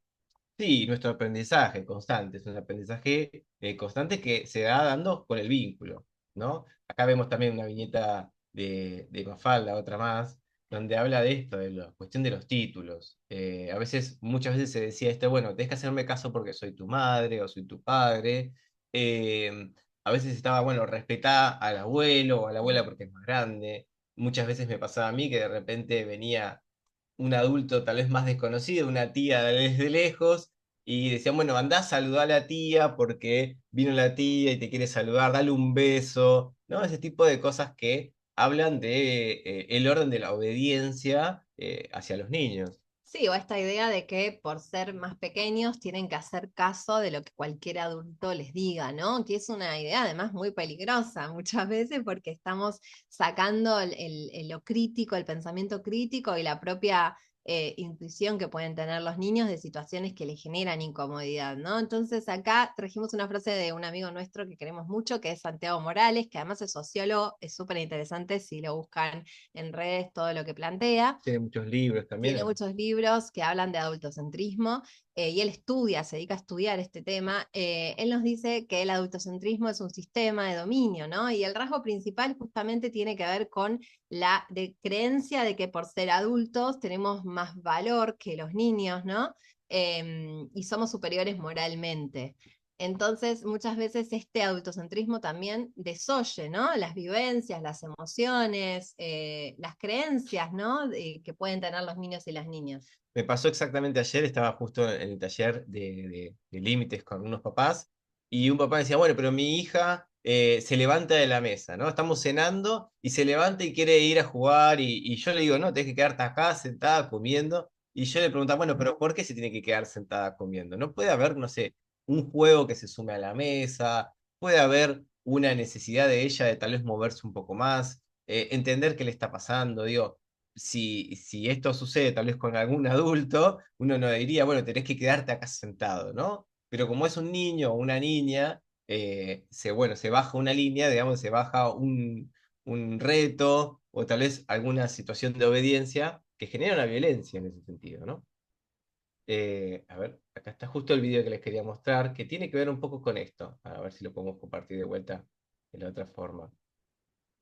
Sí, nuestro aprendizaje constante, es un aprendizaje constante que se va dando con el vínculo, ¿no? Acá vemos también una viñeta de Mafalda, otra más, donde habla de esto, de la cuestión de los títulos. Muchas veces se decía esto, bueno, tenés que hacerme caso porque soy tu madre o soy tu padre. Eh, a veces estaba, bueno, respetar al abuelo o a la abuela porque es más grande. Muchas veces me pasaba a mí que de repente venía un adulto tal vez más desconocido, una tía desde lejos, y decían, bueno, andá a saludar a la tía porque vino la tía y te quiere saludar, dale un beso, ¿no? Ese tipo de cosas que hablan de el orden de la obediencia hacia los niños. Sí, o esta idea de que por ser más pequeños tienen que hacer caso de lo que cualquier adulto les diga, ¿no? Que es una idea además muy peligrosa muchas veces porque estamos sacando lo crítico, el pensamiento crítico y la propia intuición que pueden tener los niños de situaciones que les generan incomodidad, ¿no? Entonces acá trajimos una frase de un amigo nuestro que queremos mucho, que es Santiago Morales, que además es sociólogo, es súper interesante si lo buscan en redes, todo lo que plantea. Tiene muchos libros también. Tiene muchos libros que hablan de adultocentrismo y él estudia, se dedica a estudiar este tema. Él nos dice que el adultocentrismo es un sistema de dominio, ¿no? Y el rasgo principal justamente tiene que ver con la creencia de que por ser adultos tenemos más valor que los niños, ¿no? Y somos superiores moralmente. Entonces, muchas veces este adultocentrismo también desoye, ¿no? Las vivencias, las emociones, las creencias, ¿no? Que pueden tener los niños y las niñas. Me pasó exactamente ayer, estaba justo en el taller de límites con unos papás, y un papá decía, bueno, pero mi hija se levanta de la mesa, ¿no? Estamos cenando y se levanta y quiere ir a jugar, y yo le digo, no, tenés que quedarte acá sentada comiendo, y yo le preguntaba, bueno, pero ¿por qué se tiene que quedar sentada comiendo? No puede haber, no sé, un juego que se sume a la mesa, puede haber una necesidad de ella de tal vez moverse un poco más, entender qué le está pasando, digo, si esto sucede tal vez con algún adulto, uno no diría, bueno, tenés que quedarte acá sentado, ¿no? Pero como es un niño o una niña, bueno, se baja una línea, digamos, se baja un reto o tal vez alguna situación de obediencia que genera una violencia en ese sentido, ¿no? A ver, acá está justo el video que les quería mostrar, que tiene que ver un poco con esto. A ver si lo podemos compartir de vuelta de la otra forma.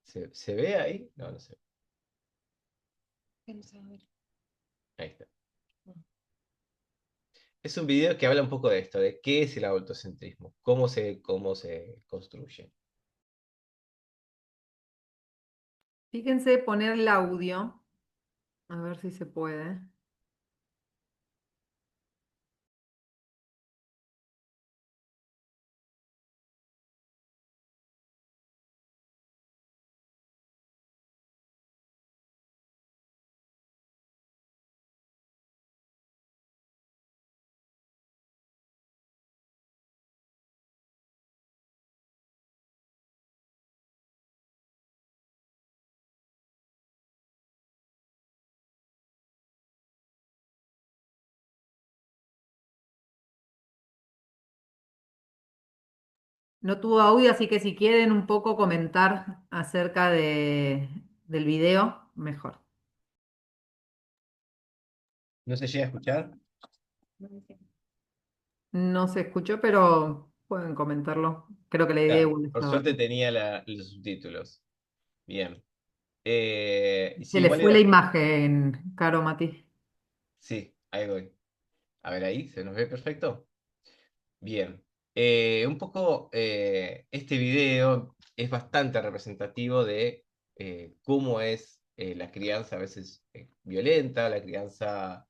¿Se ve ahí? No, no sé. Ahí está. Es un video que habla un poco de esto, de qué es el adultocentrismo, cómo se construye. Fíjense poner el audio, a ver si se puede. No tuvo audio, así que si quieren un poco comentar acerca del video, mejor. ¿No se llega a escuchar? No se escuchó, pero pueden comentarlo. Creo que la idea Claro, igual por estaba suerte bien. tenía los subtítulos. Bien. Se Sí, le igual fue la era. imagen, Caro Mati. Sí, ahí voy. A ver ahí, ¿se nos ve perfecto? Bien. Un poco este video es bastante representativo de cómo es la crianza a veces violenta, la crianza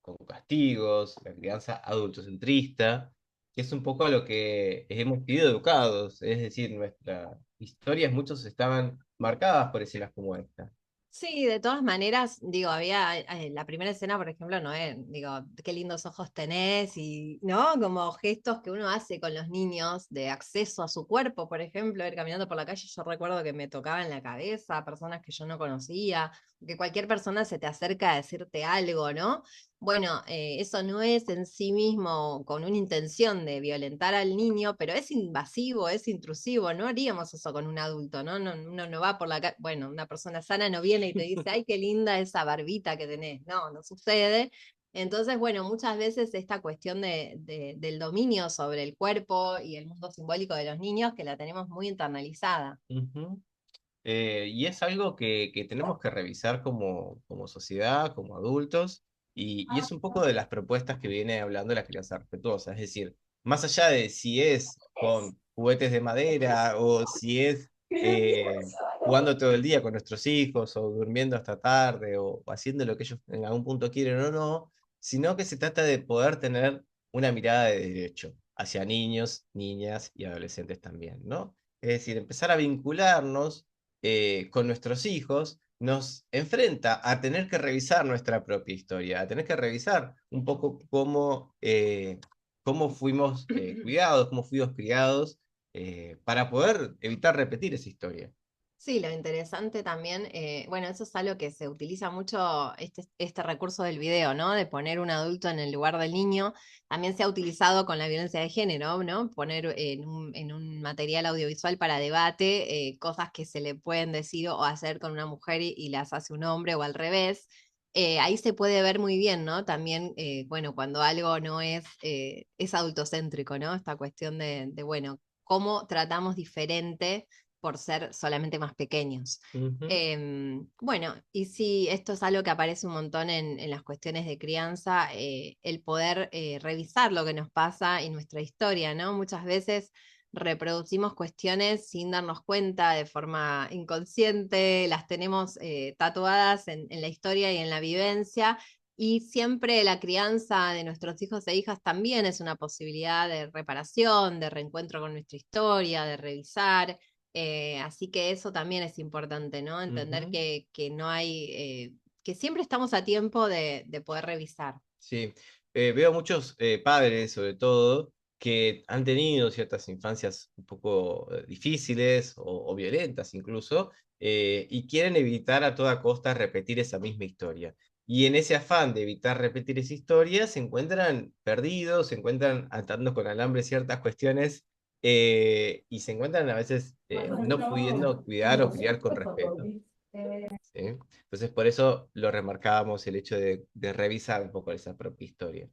con castigos, la crianza adultocentrista, que es un poco a lo que hemos sido educados, es decir, nuestras historias muchos estaban marcadas por escenas como esta. Sí, de todas maneras, digo, había la primera escena, por ejemplo, no es, digo, qué lindos ojos tenés y, ¿no? Como gestos que uno hace con los niños de acceso a su cuerpo, por ejemplo, ir caminando por la calle, yo recuerdo que me tocaba en la cabeza personas que yo no conocía, que cualquier persona se te acerca a decirte algo, ¿no? Bueno, eso no es en sí mismo con una intención de violentar al niño, pero es invasivo, es intrusivo, no haríamos eso con un adulto, ¿no? Uno no va por la calle, bueno, una persona sana no viene y te dice, ay, qué linda esa barbita que tenés, no sucede. Entonces, bueno, muchas veces esta cuestión del dominio sobre el cuerpo y el mundo simbólico de los niños que la tenemos muy internalizada. Ujú. Y es algo que tenemos que revisar como sociedad, como adultos, y es un poco de las propuestas que viene hablando la crianza respetuosa. Es decir, más allá de si es con juguetes de madera o si es jugando todo el día con nuestros hijos o durmiendo hasta tarde o haciendo lo que ellos en algún punto quieren o no, sino que se trata de poder tener una mirada de derecho hacia niños, niñas y adolescentes también, ¿no? Es decir, empezar a vincularnos con nuestros hijos nos enfrenta a tener que revisar nuestra propia historia, a tener que revisar un poco cómo fuimos cuidados, cómo fuimos criados, para poder evitar repetir esa historia. Sí, lo interesante también, bueno, eso es algo que se utiliza mucho, este recurso del video, ¿no? De poner un adulto en el lugar del niño. También se ha utilizado con la violencia de género, ¿no? Poner en un material audiovisual para debate cosas que se le pueden decir o hacer con una mujer y las hace un hombre o al revés. Ahí se puede ver muy bien, ¿no? También, bueno, cuando algo no es adultocéntrico, ¿no? Esta cuestión bueno, cómo tratamos diferente por ser solamente más pequeños. Ujú. Bueno, y sí, esto es algo que aparece un montón en las cuestiones de crianza, el poder revisar lo que nos pasa y nuestra historia, ¿no? Muchas veces reproducimos cuestiones sin darnos cuenta de forma inconsciente, las tenemos tatuadas en la historia y en la vivencia. Y siempre la crianza de nuestros hijos e hijas también es una posibilidad de reparación, de reencuentro con nuestra historia, de revisar. Así que eso también es importante, ¿no? Entender Ujú. que no hay, que siempre estamos a tiempo de poder revisar. Sí, veo muchos padres, sobre todo, que han tenido ciertas infancias un poco difíciles o violentas incluso, y quieren evitar a toda costa repetir esa misma historia. Y en ese afán de evitar repetir esa historia, se encuentran perdidos, se encuentran atando con alambre ciertas cuestiones, y se encuentran a veces no pudiendo cuidar o criar con respeto. ¿Sí? Entonces, por eso lo remarcábamos el hecho de revisar un poco esa propia historia.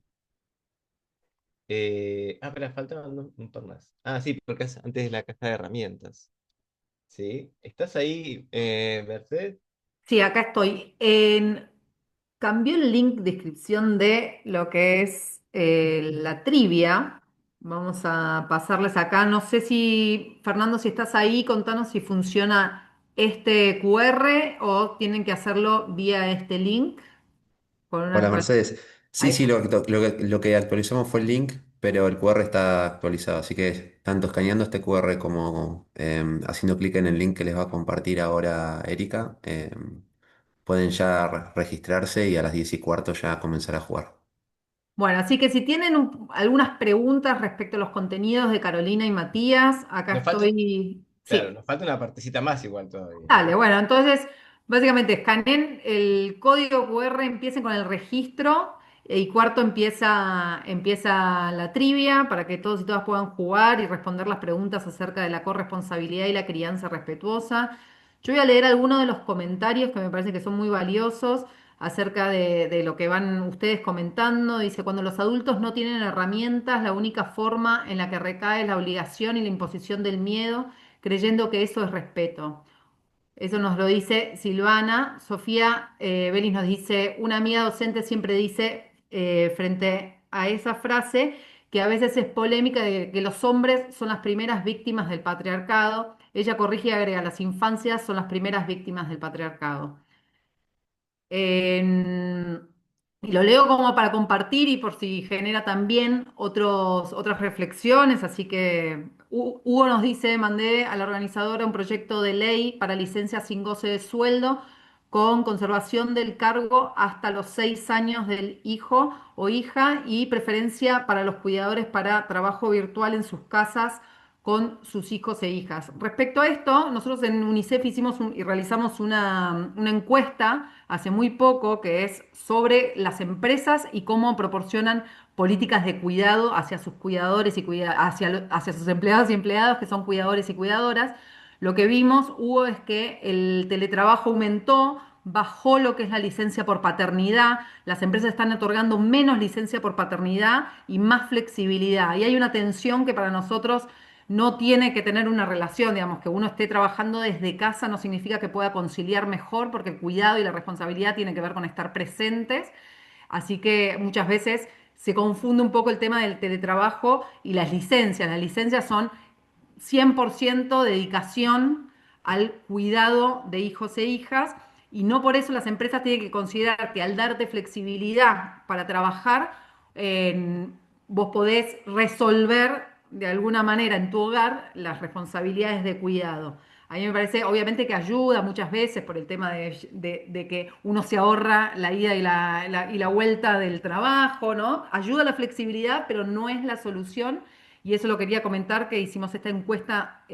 Pero faltaban un par más. Ah, sí, porque es antes de la caja de herramientas. ¿Sí? ¿Estás ahí, Merced? Sí, acá estoy. Cambió el link de descripción de lo que es la trivia. Vamos a pasarles acá. No sé si, Fernando, si estás ahí, contanos si funciona este QR o tienen que hacerlo vía este link con una Hola actualización. Mercedes. Sí, sí, lo que actualizamos fue el link, pero el QR está actualizado, así que tanto escaneando este QR como haciendo clic en el link que les va a compartir ahora Erika, pueden ya registrarse y a las 10:15 ya comenzar a jugar. Bueno, así que si tienen algunas preguntas respecto a los contenidos de Carolina y Matías, acá Nos falta, estoy. claro, Sí. nos falta una partecita más igual todavía. Dale, bueno, entonces básicamente escaneen el código QR, empiecen con el registro y cuarto empieza la trivia para que todos y todas puedan jugar y responder las preguntas acerca de la corresponsabilidad y la crianza respetuosa. Yo voy a leer algunos de los comentarios que me parece que son muy valiosos acerca de lo que van ustedes comentando. Dice, cuando los adultos no tienen herramientas, la única forma en la que recae es la obligación y la imposición del miedo, creyendo que eso es respeto. Eso nos lo dice Silvana. Sofía Belis nos dice, una amiga docente siempre dice frente a esa frase que a veces es polémica de que los hombres son las primeras víctimas del patriarcado. Ella corrige y agrega, las infancias son las primeras víctimas del patriarcado. En- y lo leo como para compartir y por si genera también otras reflexiones. Así que Hugo nos dice, mandé a la organizadora un proyecto de ley para licencia sin goce de sueldo con conservación del cargo hasta los 6 años del hijo o hija y preferencia para los cuidadores para trabajo virtual en sus casas con sus hijos e hijas. Respecto a esto, nosotros en UNICEF hicimos y realizamos una encuesta hace muy poco que es sobre las empresas y cómo proporcionan políticas de cuidado hacia sus cuidadores y hacia sus empleados y empleadas que son cuidadores y cuidadoras. Lo que vimos, Hugo, es que el teletrabajo aumentó, bajó lo que es la licencia por paternidad, las empresas están otorgando menos licencia por paternidad y más flexibilidad. Y hay una tensión que para nosotros no tiene que tener una relación, digamos, que uno esté trabajando desde casa no significa que pueda conciliar mejor, porque el cuidado y la responsabilidad tienen que ver con estar presentes. Así que muchas veces se confunde un poco el tema del teletrabajo y las licencias. Las licencias son 100% dedicación al cuidado de hijos e hijas y no por eso las empresas tienen que considerar que al darte flexibilidad para trabajar, vos podés resolver de alguna manera en tu hogar las responsabilidades de cuidado. A mí me parece, obviamente, que ayuda muchas veces por el tema de que uno se ahorra la ida y la vuelta del trabajo, ¿no? Ayuda a la flexibilidad, pero no es la solución Y eso lo quería comentar, que hicimos esta encuesta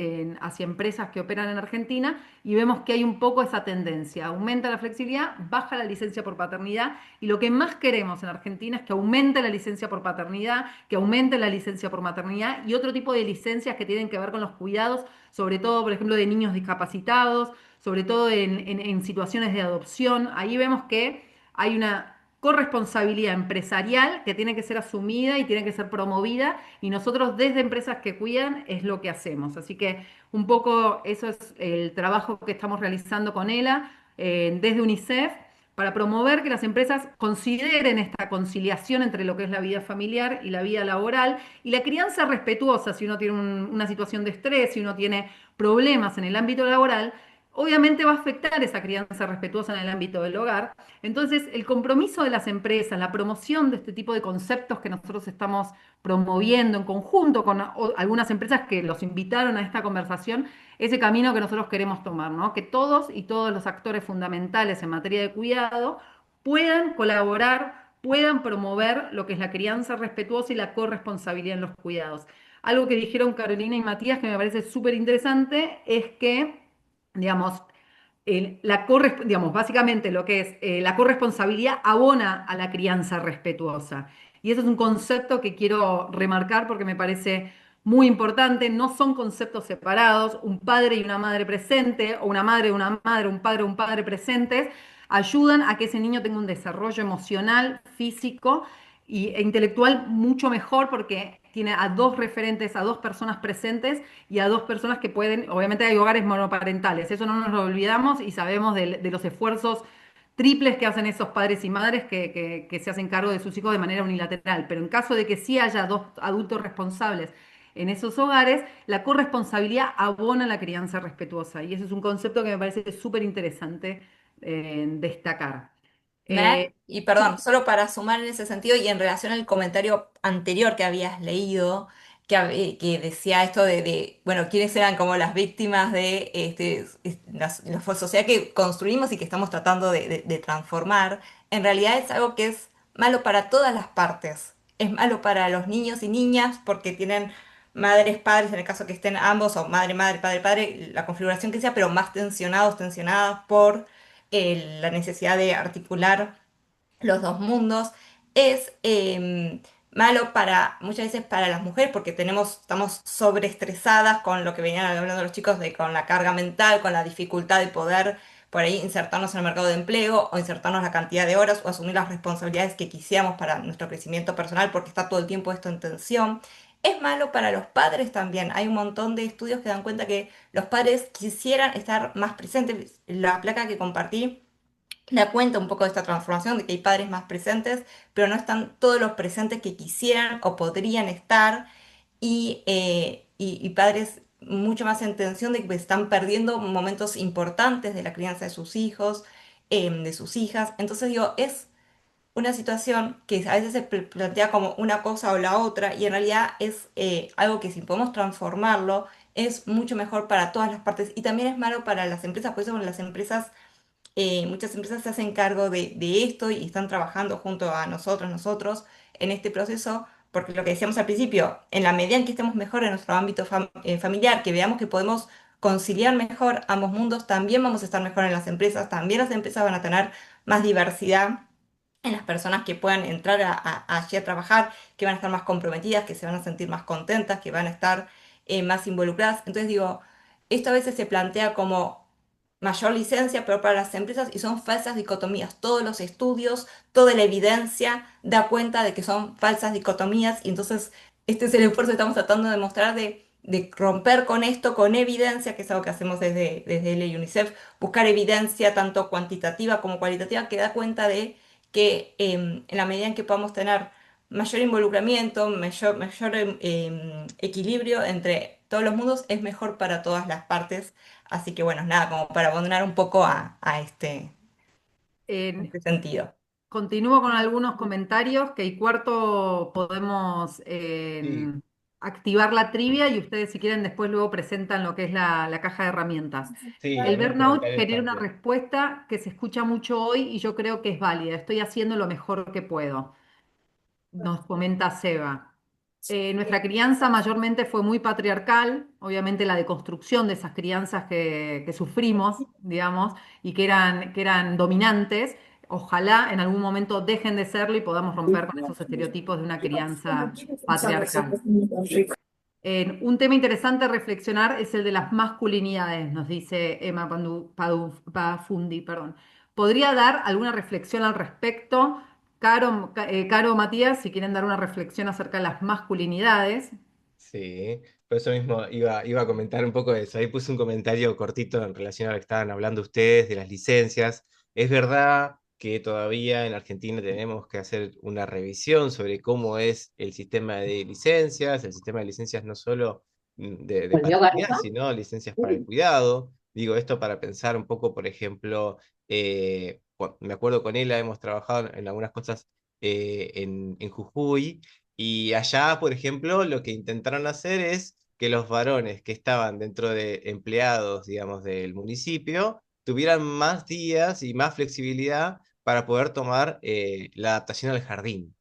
hacia empresas que operan en Argentina y vemos que hay un poco esa tendencia. Aumenta la flexibilidad, baja la licencia por paternidad y lo que más queremos en Argentina es que aumente la licencia por paternidad, que aumente la licencia por maternidad y otro tipo de licencias que tienen que ver con los cuidados, sobre todo, por ejemplo, de niños discapacitados, sobre todo en situaciones de adopción. Ahí vemos que hay una corresponsabilidad empresarial que tiene que ser asumida y tiene que ser promovida y nosotros desde empresas que cuidan es lo que hacemos. Así que un poco eso es el trabajo que estamos realizando con ELA desde UNICEF para promover que las empresas consideren esta conciliación entre lo que es la vida familiar y la vida laboral y la crianza respetuosa si uno tiene una situación de estrés, si uno tiene problemas en el ámbito laboral. Obviamente va a afectar esa crianza respetuosa en el ámbito del hogar. Entonces, el compromiso de las empresas, la promoción de este tipo de conceptos que nosotros estamos promoviendo en conjunto con algunas empresas que los invitaron a esta conversación, ese camino que nosotros queremos tomar, ¿no? Que todos y todos los actores fundamentales en materia de cuidado puedan colaborar, puedan promover lo que es la crianza respetuosa y la corresponsabilidad en los cuidados. Algo que dijeron Carolina y Matías que me parece súper interesante es que, digamos, digamos, básicamente lo que es la corresponsabilidad abona a la crianza respetuosa. Y eso es un concepto que quiero remarcar porque me parece muy importante. No son conceptos separados. Un padre y una madre presente, o una madre y una madre, un padre y un padre presentes, ayudan a que ese niño tenga un desarrollo emocional, físico e intelectual mucho mejor porque tiene a dos referentes, a dos personas presentes y a dos personas que pueden, obviamente hay hogares monoparentales, eso no nos lo olvidamos y sabemos de los esfuerzos triples que hacen esos padres y madres que se hacen cargo de sus hijos de manera unilateral, pero en caso de que sí haya dos adultos responsables en esos hogares, la corresponsabilidad abona la crianza respetuosa y ese es un concepto que me parece súper interesante destacar. Mar, y perdón, Sí, solo para sumar en ese sentido y en relación al comentario anterior que habías leído, que decía esto bueno, quiénes eran como las víctimas de la sociedad que construimos y que estamos tratando de transformar, en realidad es algo que es malo para todas las partes. Es malo para los niños y niñas porque tienen madres, padres, en el caso que estén ambos, o madre, madre, padre, padre, la configuración que sea, pero más tensionados, tensionadas por la necesidad de articular los dos mundos, es malo para muchas veces para las mujeres porque estamos sobreestresadas con lo que venían hablando los chicos de con la carga mental, con la dificultad de poder por ahí insertarnos en el mercado de empleo o insertarnos la cantidad de horas o asumir las responsabilidades que quisiéramos para nuestro crecimiento personal porque está todo el tiempo esto en tensión. Es malo para los padres también. Hay un montón de estudios que dan cuenta que los padres quisieran estar más presentes. La placa que compartí da cuenta un poco de esta transformación, de que hay padres más presentes, pero no están todos los presentes que quisieran o podrían estar, y padres mucho más en tensión de que están perdiendo momentos importantes de la crianza de sus hijos, de sus hijas. Entonces digo, es una situación que a veces se plantea como una cosa o la otra, y en realidad es algo que si podemos transformarlo, es mucho mejor para todas las partes y también es malo para las empresas, por eso las empresas muchas empresas se hacen cargo de esto y están trabajando junto a nosotros en este proceso, porque lo que decíamos al principio, en la medida en que estemos mejor en nuestro ámbito familiar, que veamos que podemos conciliar mejor ambos mundos, también vamos a estar mejor en las empresas, también las empresas van a tener más diversidad en las personas que puedan entrar allí a trabajar, que van a estar más comprometidas, que se van a sentir más contentas, que van a estar más involucradas. Entonces digo, esto a veces se plantea como mayor licencia, pero para las empresas, y son falsas dicotomías. Todos los estudios, toda la evidencia da cuenta de que son falsas dicotomías, y entonces este es el esfuerzo que estamos tratando de mostrar de romper con esto, con evidencia, que es algo que hacemos desde el UNICEF, buscar evidencia tanto cuantitativa como cualitativa que da cuenta de que en la medida en que podamos tener mayor involucramiento, mayor equilibrio entre todos los mundos, es mejor para todas las partes. Así que bueno, nada, como para abonar un poco a en- este sentido. continúo con algunos comentarios que el cuarto podemos Sí, activar la trivia y ustedes si quieren después luego presentan lo que es la caja de herramientas. sí, El algunos burnout comentarios genera una también. respuesta que se escucha mucho hoy y yo creo que es válida. Estoy haciendo lo mejor que puedo. Nos comenta Seba. Nuestra crianza mayormente fue muy patriarcal, obviamente la deconstrucción de esas crianzas que sufrimos, digamos, y que eran dominantes. Ojalá en algún momento dejen de serlo y podamos romper con esos estereotipos de una crianza patriarcal. Un tema interesante a reflexionar es el de las masculinidades, nos dice Emma Pafundi, perdón. ¿Podría dar alguna reflexión al respecto? Caro, Matías, si quieren dar una reflexión acerca de las masculinidades. Sí, por eso mismo iba a comentar un poco de eso. Ahí puse un comentario cortito en relación a lo que estaban hablando ustedes de las licencias. Es verdad que todavía en Argentina tenemos que hacer una revisión sobre cómo es el sistema de licencias, el sistema de licencias no solo de paternidad, sino licencias para el cuidado. Digo esto para pensar un poco, por ejemplo, me acuerdo con ella, hemos trabajado en algunas cosas en Jujuy. Y allá, por ejemplo, lo que intentaron hacer es que los varones que estaban dentro de empleados, digamos, del municipio, tuvieran más días y más flexibilidad para poder tomar la adaptación al jardín,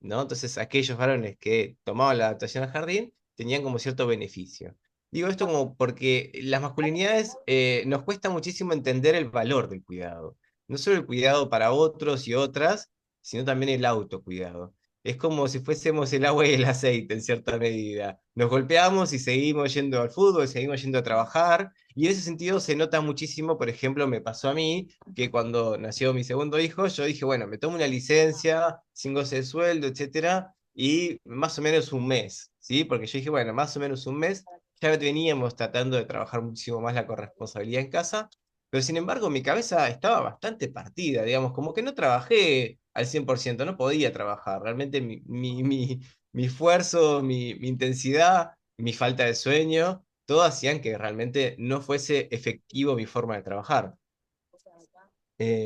¿no? Entonces, aquellos varones que tomaban la adaptación al jardín tenían como cierto beneficio. Digo esto como porque las masculinidades nos cuesta muchísimo entender el valor del cuidado. No solo el cuidado para otros y otras, sino también el autocuidado. Es como si fuésemos el agua y el aceite en cierta medida. Nos golpeamos y seguimos yendo al fútbol, seguimos yendo a trabajar. Y en ese sentido se nota muchísimo, por ejemplo, me pasó a mí, que cuando nació mi segundo hijo, yo dije, bueno, me tomo una licencia, sin goce de sueldo, etcétera, y más o menos un mes, ¿sí? Porque yo dije, bueno, más o menos un mes, ya veníamos tratando de trabajar muchísimo más la corresponsabilidad en casa, pero sin embargo mi cabeza estaba bastante partida, digamos, como que no trabajé al 100%, no podía trabajar, realmente mi esfuerzo, mi intensidad, mi falta de sueño, todo hacían que realmente no fuese efectivo mi forma de trabajar.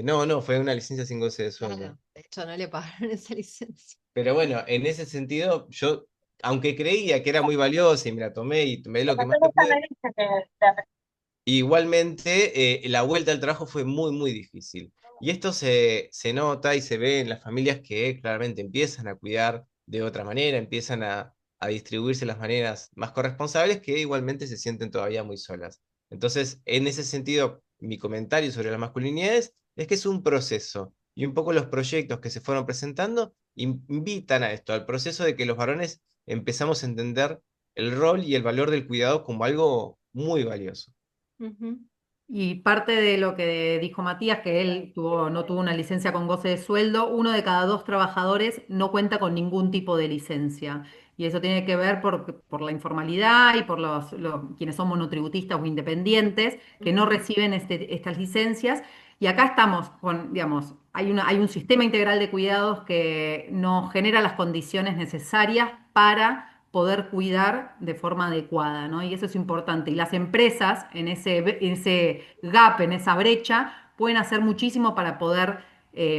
No, fue una licencia sin goce de sueldo. Claro, de hecho, no le pagaron esa licencia. Pero bueno, en ese sentido, yo, aunque creía que era muy valiosa y me la tomé y tomé lo que más que pude, igualmente la vuelta al trabajo fue muy, muy difícil. Y esto se nota y se ve en las familias que claramente empiezan a cuidar de otra manera, empiezan a distribuirse las maneras más corresponsables que igualmente se sienten todavía muy solas. Entonces, en ese sentido, mi comentario sobre las masculinidades es que es un proceso. Y un poco los proyectos que se fueron presentando invitan a esto, al proceso de que los varones empezamos a entender el rol y el valor del cuidado como algo muy valioso. Ujú. Y parte de lo que dijo Matías, que no tuvo una licencia con goce de sueldo, uno de cada dos trabajadores no cuenta con ningún tipo de licencia. Y eso tiene que ver por la informalidad y por quienes son monotributistas o independientes que no reciben estas licencias. Y acá estamos con, digamos, hay un sistema integral de cuidados que nos genera las condiciones necesarias para poder cuidar de forma adecuada, ¿no? Y eso es importante. Y las empresas en ese gap, en esa brecha, pueden hacer muchísimo para poder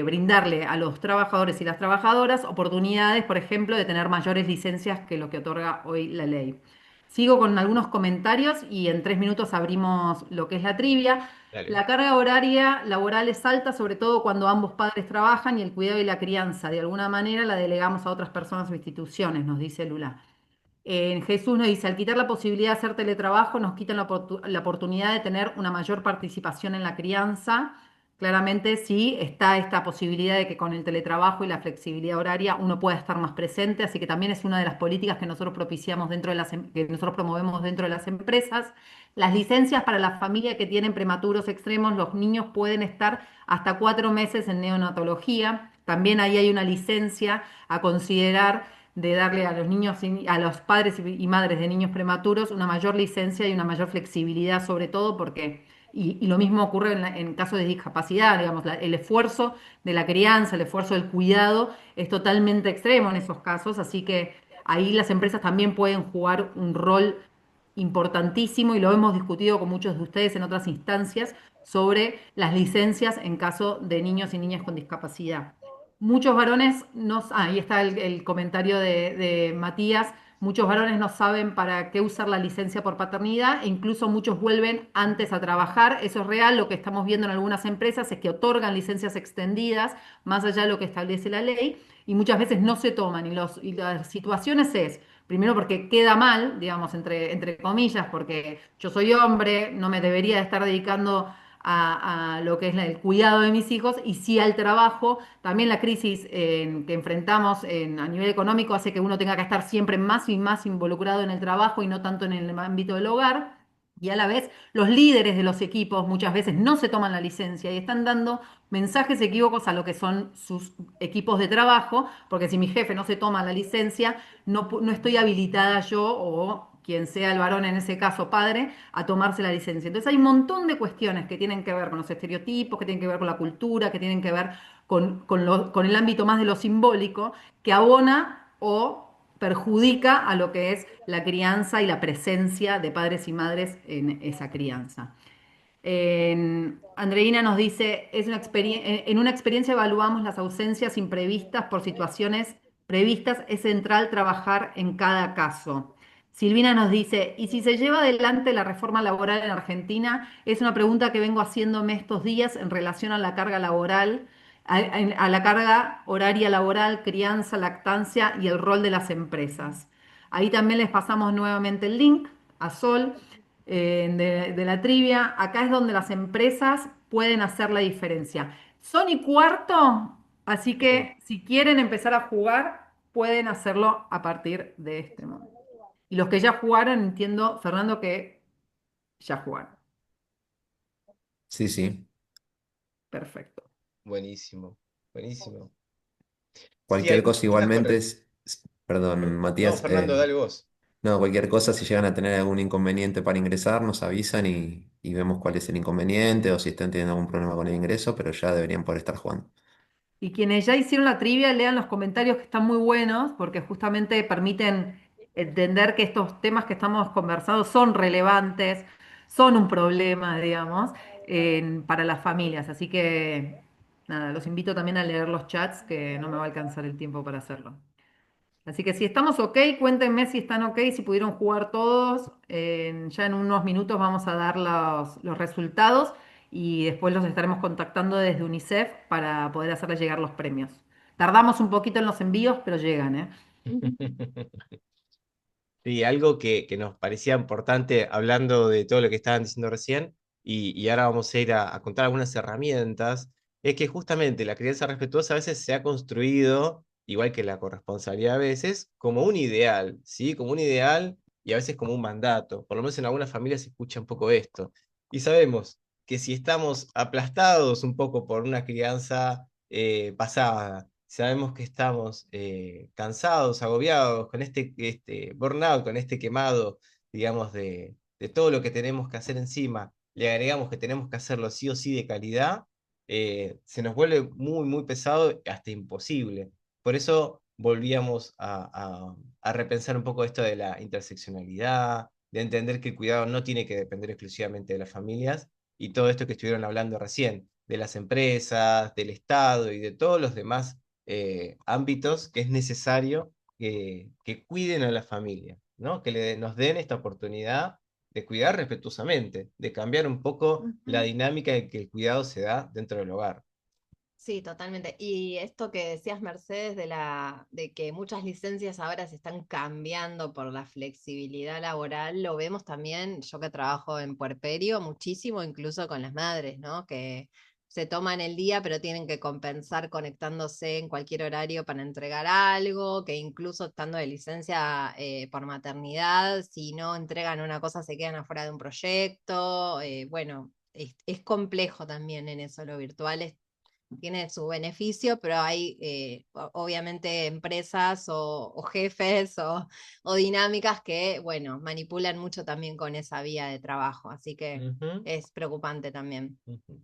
brindarle a los trabajadores y las trabajadoras oportunidades, por ejemplo, de tener mayores licencias que lo que otorga hoy la ley. Sigo con algunos comentarios y en 3 minutos abrimos lo que es la trivia. Dale. La carga horaria laboral es alta, sobre todo cuando ambos padres trabajan y el cuidado y la crianza, de alguna manera, la delegamos a otras personas o instituciones, nos dice Lula. Jesús nos dice, al quitar la posibilidad de hacer teletrabajo, nos quitan la oportunidad de tener una mayor participación en la crianza. Claramente sí, está esta posibilidad de que con el teletrabajo y la flexibilidad horaria uno pueda estar más presente, así que también es una de las políticas que nosotros propiciamos que nosotros promovemos dentro de las empresas. Las licencias para la familia que tienen prematuros extremos, los niños pueden estar hasta 4 meses en neonatología. También ahí hay una licencia a considerar de darle a los niños, a los padres y madres de niños prematuros una mayor licencia y una mayor flexibilidad, sobre todo porque, y lo mismo ocurre en casos de discapacidad, digamos, el esfuerzo de la crianza, el esfuerzo del cuidado es totalmente extremo en esos casos, así que ahí las empresas también pueden jugar un rol importantísimo y lo hemos discutido con muchos de ustedes en otras instancias sobre las licencias en caso de niños y niñas con discapacidad. Muchos varones ahí está el comentario de Matías. Muchos varones no saben para qué usar la licencia por paternidad e incluso muchos vuelven antes a trabajar. Eso es real. Lo que estamos viendo en algunas empresas es que otorgan licencias extendidas más allá de lo que establece la ley y muchas veces no se toman. Y las situaciones es Primero porque queda mal, digamos, entre comillas, porque yo soy hombre, no me debería estar dedicando a lo que es el cuidado de mis hijos y sí al trabajo. También la crisis que enfrentamos a nivel económico hace que uno tenga que estar siempre más y más involucrado en el trabajo y no tanto en el ámbito del hogar. Y a la vez, los líderes de los equipos muchas veces no se toman la licencia y están dando mensajes equívocos a lo que son sus equipos de trabajo, porque si mi jefe no se toma la licencia, no estoy habilitada yo o quien sea el varón, en ese caso padre, a tomarse la licencia. Entonces hay un montón de cuestiones que tienen que ver con los estereotipos, que tienen que ver con la cultura, que tienen que ver con el ámbito más de lo simbólico, que abona o perjudica a lo que es la crianza y la presencia de padres y madres en esa crianza. Andreina nos dice, en una experiencia evaluamos las ausencias imprevistas por situaciones previstas, es central trabajar en cada caso. Silvina nos dice, ¿y si se lleva adelante la reforma laboral en Argentina? Es una pregunta que vengo haciéndome estos días en relación a la carga laboral, a la carga horaria laboral, crianza, lactancia y el rol de las empresas. Ahí también les pasamos nuevamente el link a Sol de la trivia. Acá es donde las empresas pueden hacer la diferencia. Son y cuarto, así que si quieren empezar a jugar, pueden hacerlo a partir de este momento. Y los que ya jugaron, entiendo, Fernando, que ya jugaron. Sí, sí. Perfecto. Buenísimo, buenísimo. Sí, Cualquier hay cosa cosas con... igualmente perdón, No, Matías, Fernando, dale vos. no, cualquier cosa, si llegan a tener algún inconveniente para ingresar, nos avisan y vemos cuál es el inconveniente o si están teniendo algún problema con el ingreso, pero ya deberían poder estar jugando. Y quienes ya hicieron la trivia, lean los comentarios que están muy buenos, porque justamente permiten entender que estos temas que estamos conversando son relevantes, son un problema, digamos, para las familias. Así que, nada, los invito también a leer los chats, que no me va a alcanzar el tiempo para hacerlo. Así que si estamos ok, cuéntenme si están ok, si pudieron jugar todos. Ya en unos minutos vamos a dar los resultados y después los estaremos contactando desde UNICEF para poder hacerles llegar los premios. Tardamos un poquito en los envíos, pero llegan, ¿eh? Sí, algo que nos parecía importante hablando de todo lo que estaban diciendo recién, y ahora vamos a ir a contar algunas herramientas, es que justamente la crianza respetuosa a veces se ha construido, igual que la corresponsabilidad a veces, como un ideal, ¿sí? Como un ideal y a veces como un mandato. Por lo menos en algunas familias se escucha un poco esto. Y sabemos que si estamos aplastados un poco por una crianza pasada, sabemos que estamos cansados, agobiados, con este burnout, con este quemado, digamos, de todo lo que tenemos que hacer encima, le agregamos que tenemos que hacerlo sí o sí de calidad, se nos vuelve muy, muy pesado, hasta imposible. Por eso volvíamos a repensar un poco esto de la interseccionalidad, de entender que el cuidado no tiene que depender exclusivamente de las familias, y todo esto que estuvieron hablando recién, de las empresas, del Estado y de todos los demás ámbitos que es necesario que cuiden a la familia, ¿no? Que nos den esta oportunidad de cuidar respetuosamente, de cambiar un poco la Ujú. dinámica en que el cuidado se da dentro del hogar. Sí, totalmente. Y esto que decías, Mercedes, de que muchas licencias ahora se están cambiando por la flexibilidad laboral, lo vemos también, yo que trabajo en puerperio, muchísimo, incluso con las madres, ¿no? Que se toman el día, pero tienen que compensar conectándose en cualquier horario para entregar algo, que incluso estando de licencia por maternidad, si no entregan una cosa, se quedan afuera de un proyecto. Bueno, es complejo también en eso, lo virtual tiene su beneficio, pero hay obviamente empresas o jefes o dinámicas que, bueno, manipulan mucho también con esa vía de trabajo, así que Ujú, es preocupante también. ujú.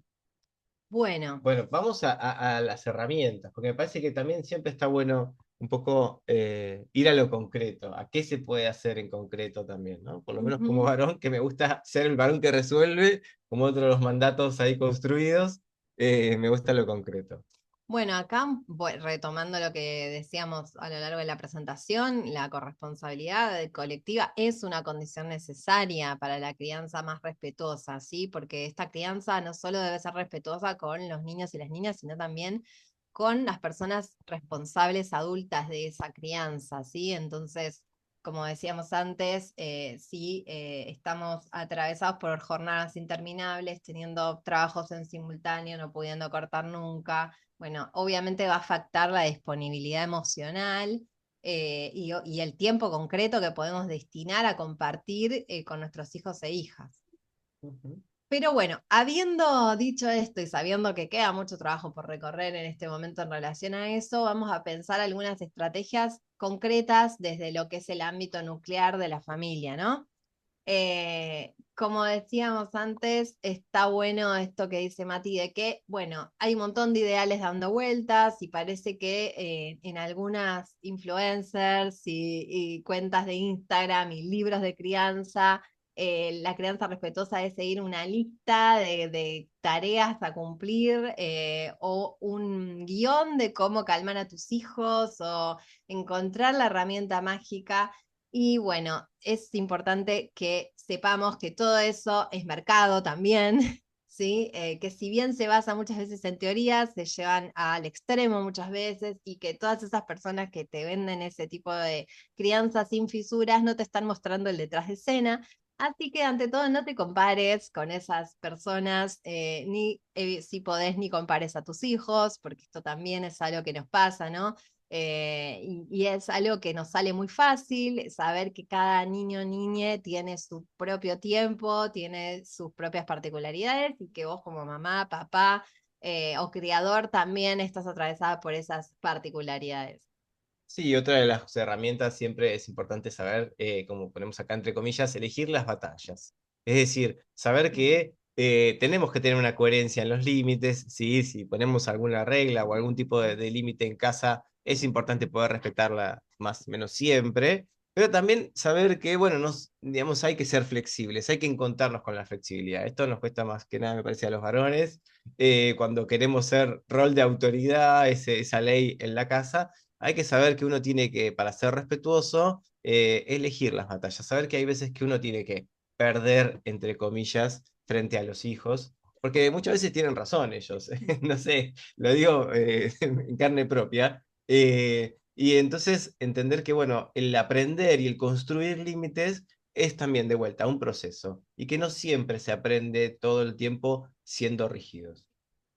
Bueno, Bueno, vamos a las herramientas, porque me parece que también siempre está bueno un poco ir a lo concreto, a qué se puede hacer en concreto también, ¿no? Por lo menos como ujú. varón, que me gusta ser el varón que resuelve, como otros los mandatos ahí construidos, me gusta lo concreto. Bueno, acá retomando lo que decíamos a lo largo de la presentación, la corresponsabilidad colectiva es una condición necesaria para la crianza más respetuosa, ¿sí? Porque esta crianza no solo debe ser respetuosa con los niños y las niñas, sino también con las personas responsables adultas de esa crianza, ¿sí? Entonces, como decíamos antes, sí estamos atravesados por jornadas interminables, teniendo trabajos en simultáneo, no pudiendo cortar nunca. Bueno, obviamente va a afectar la disponibilidad emocional y el tiempo concreto que podemos destinar a compartir con nuestros hijos e hijas. Ujú. Pero bueno, habiendo dicho esto y sabiendo que queda mucho trabajo por recorrer en este momento en relación a eso, vamos a pensar algunas estrategias concretas desde lo que es el ámbito nuclear de la familia, ¿no? Como decíamos antes, está bueno esto que dice Mati de que, bueno, hay un montón de ideales dando vueltas y parece que en algunas influencers y cuentas de Instagram y libros de crianza, la crianza respetuosa es seguir una lista de tareas a cumplir o un guión de cómo calmar a tus hijos o encontrar la herramienta mágica. Y bueno, es importante que sepamos que todo eso es mercado también, ¿sí? Que si bien se basa muchas veces en teorías, se llevan al extremo muchas veces y que todas esas personas que te venden ese tipo de crianza sin fisuras no te están mostrando el detrás de escena. Así que ante todo no te compares con esas personas, ni si podés ni compares a tus hijos, porque esto también es algo que nos pasa, ¿no? Y es algo que nos sale muy fácil, saber que cada niño o niña tiene su propio tiempo, tiene sus propias particularidades y que vos como mamá, papá o criador también estás atravesada por esas particularidades. Sí, otra de las herramientas siempre es importante saber, como ponemos acá entre comillas, elegir las batallas. Es decir, saber que tenemos que tener una coherencia en los límites, ¿sí? Si ponemos alguna regla o algún tipo de límite en casa, es importante poder respetarla más o menos siempre, pero también saber que, bueno, digamos, hay que ser flexibles, hay que encontrarnos con la flexibilidad. Esto nos cuesta más que nada, me parece, a los varones, cuando queremos ser rol de autoridad, esa ley en la casa. Hay que saber que uno tiene que, para ser respetuoso, elegir las batallas, saber que hay veces que uno tiene que perder, entre comillas, frente a los hijos, porque muchas veces tienen razón ellos, no sé, lo digo en carne propia, y entonces entender que, bueno, el aprender y el construir límites es también de vuelta un proceso, y que no siempre se aprende todo el tiempo siendo rígidos.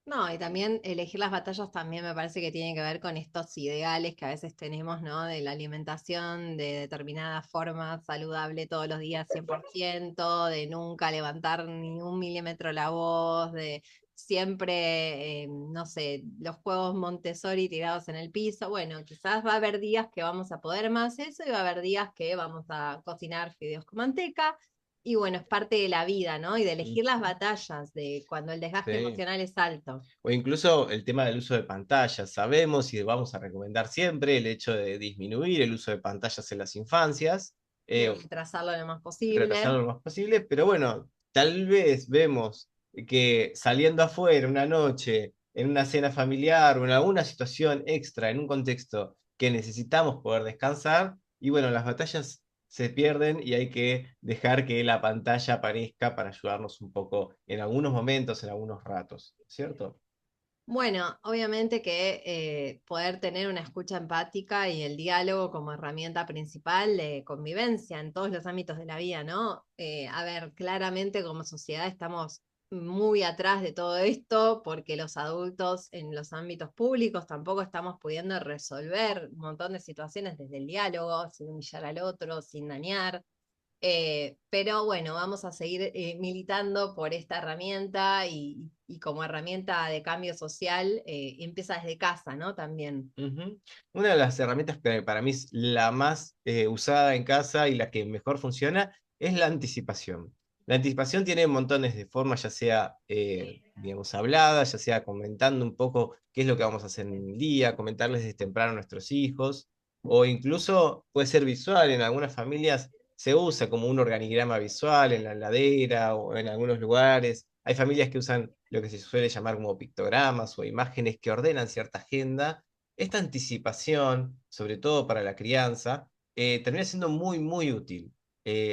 No, y también elegir las batallas también me parece que tiene que ver con estos ideales que a veces tenemos, ¿no? De la alimentación de determinada forma saludable todos los días 100%, de nunca levantar ni un milímetro la voz, de siempre, no sé, los juegos Montessori tirados en el piso. Bueno, quizás va a haber días que vamos a poder más eso y va a haber días que vamos a cocinar fideos con manteca. Y bueno, es parte de la vida, ¿no? Y de elegir las batallas, de cuando el desgaste Sí. emocional es alto. O incluso el tema del uso de pantallas. Sabemos y vamos a recomendar siempre el hecho de disminuir el uso de pantallas en las infancias, Trazarlo lo más posible. retrasarlo lo más posible, pero bueno, tal vez vemos que saliendo afuera una noche, en una cena familiar o en alguna situación extra, en un contexto que necesitamos poder descansar, y bueno, las batallas se pierden y hay que dejar que la pantalla aparezca para ayudarnos un poco en algunos momentos, en algunos ratos, ¿cierto? Bueno, obviamente que poder tener una escucha empática y el diálogo como herramienta principal de convivencia en todos los ámbitos de la vida, ¿no? A ver, claramente como sociedad estamos muy atrás de todo esto porque los adultos en los ámbitos públicos tampoco estamos pudiendo resolver un montón de situaciones desde el diálogo, sin humillar al otro, sin dañar. Pero bueno, vamos a seguir militando por esta herramienta y como herramienta de cambio social empieza desde casa, ¿no? También. Ujú. Una de las herramientas que para mí es la más usada en casa y la que mejor funciona es la anticipación. La anticipación tiene montones de formas, ya sea, digamos, hablada, ya sea comentando un poco qué es lo que vamos a hacer en el día, comentarles desde temprano a nuestros hijos, o incluso puede ser visual. En algunas familias se usa como un organigrama visual en la heladera o en algunos lugares. Hay familias que usan lo que se suele llamar como pictogramas o imágenes que ordenan cierta agenda. Esta anticipación, sobre todo para la crianza, termina siendo muy, muy útil.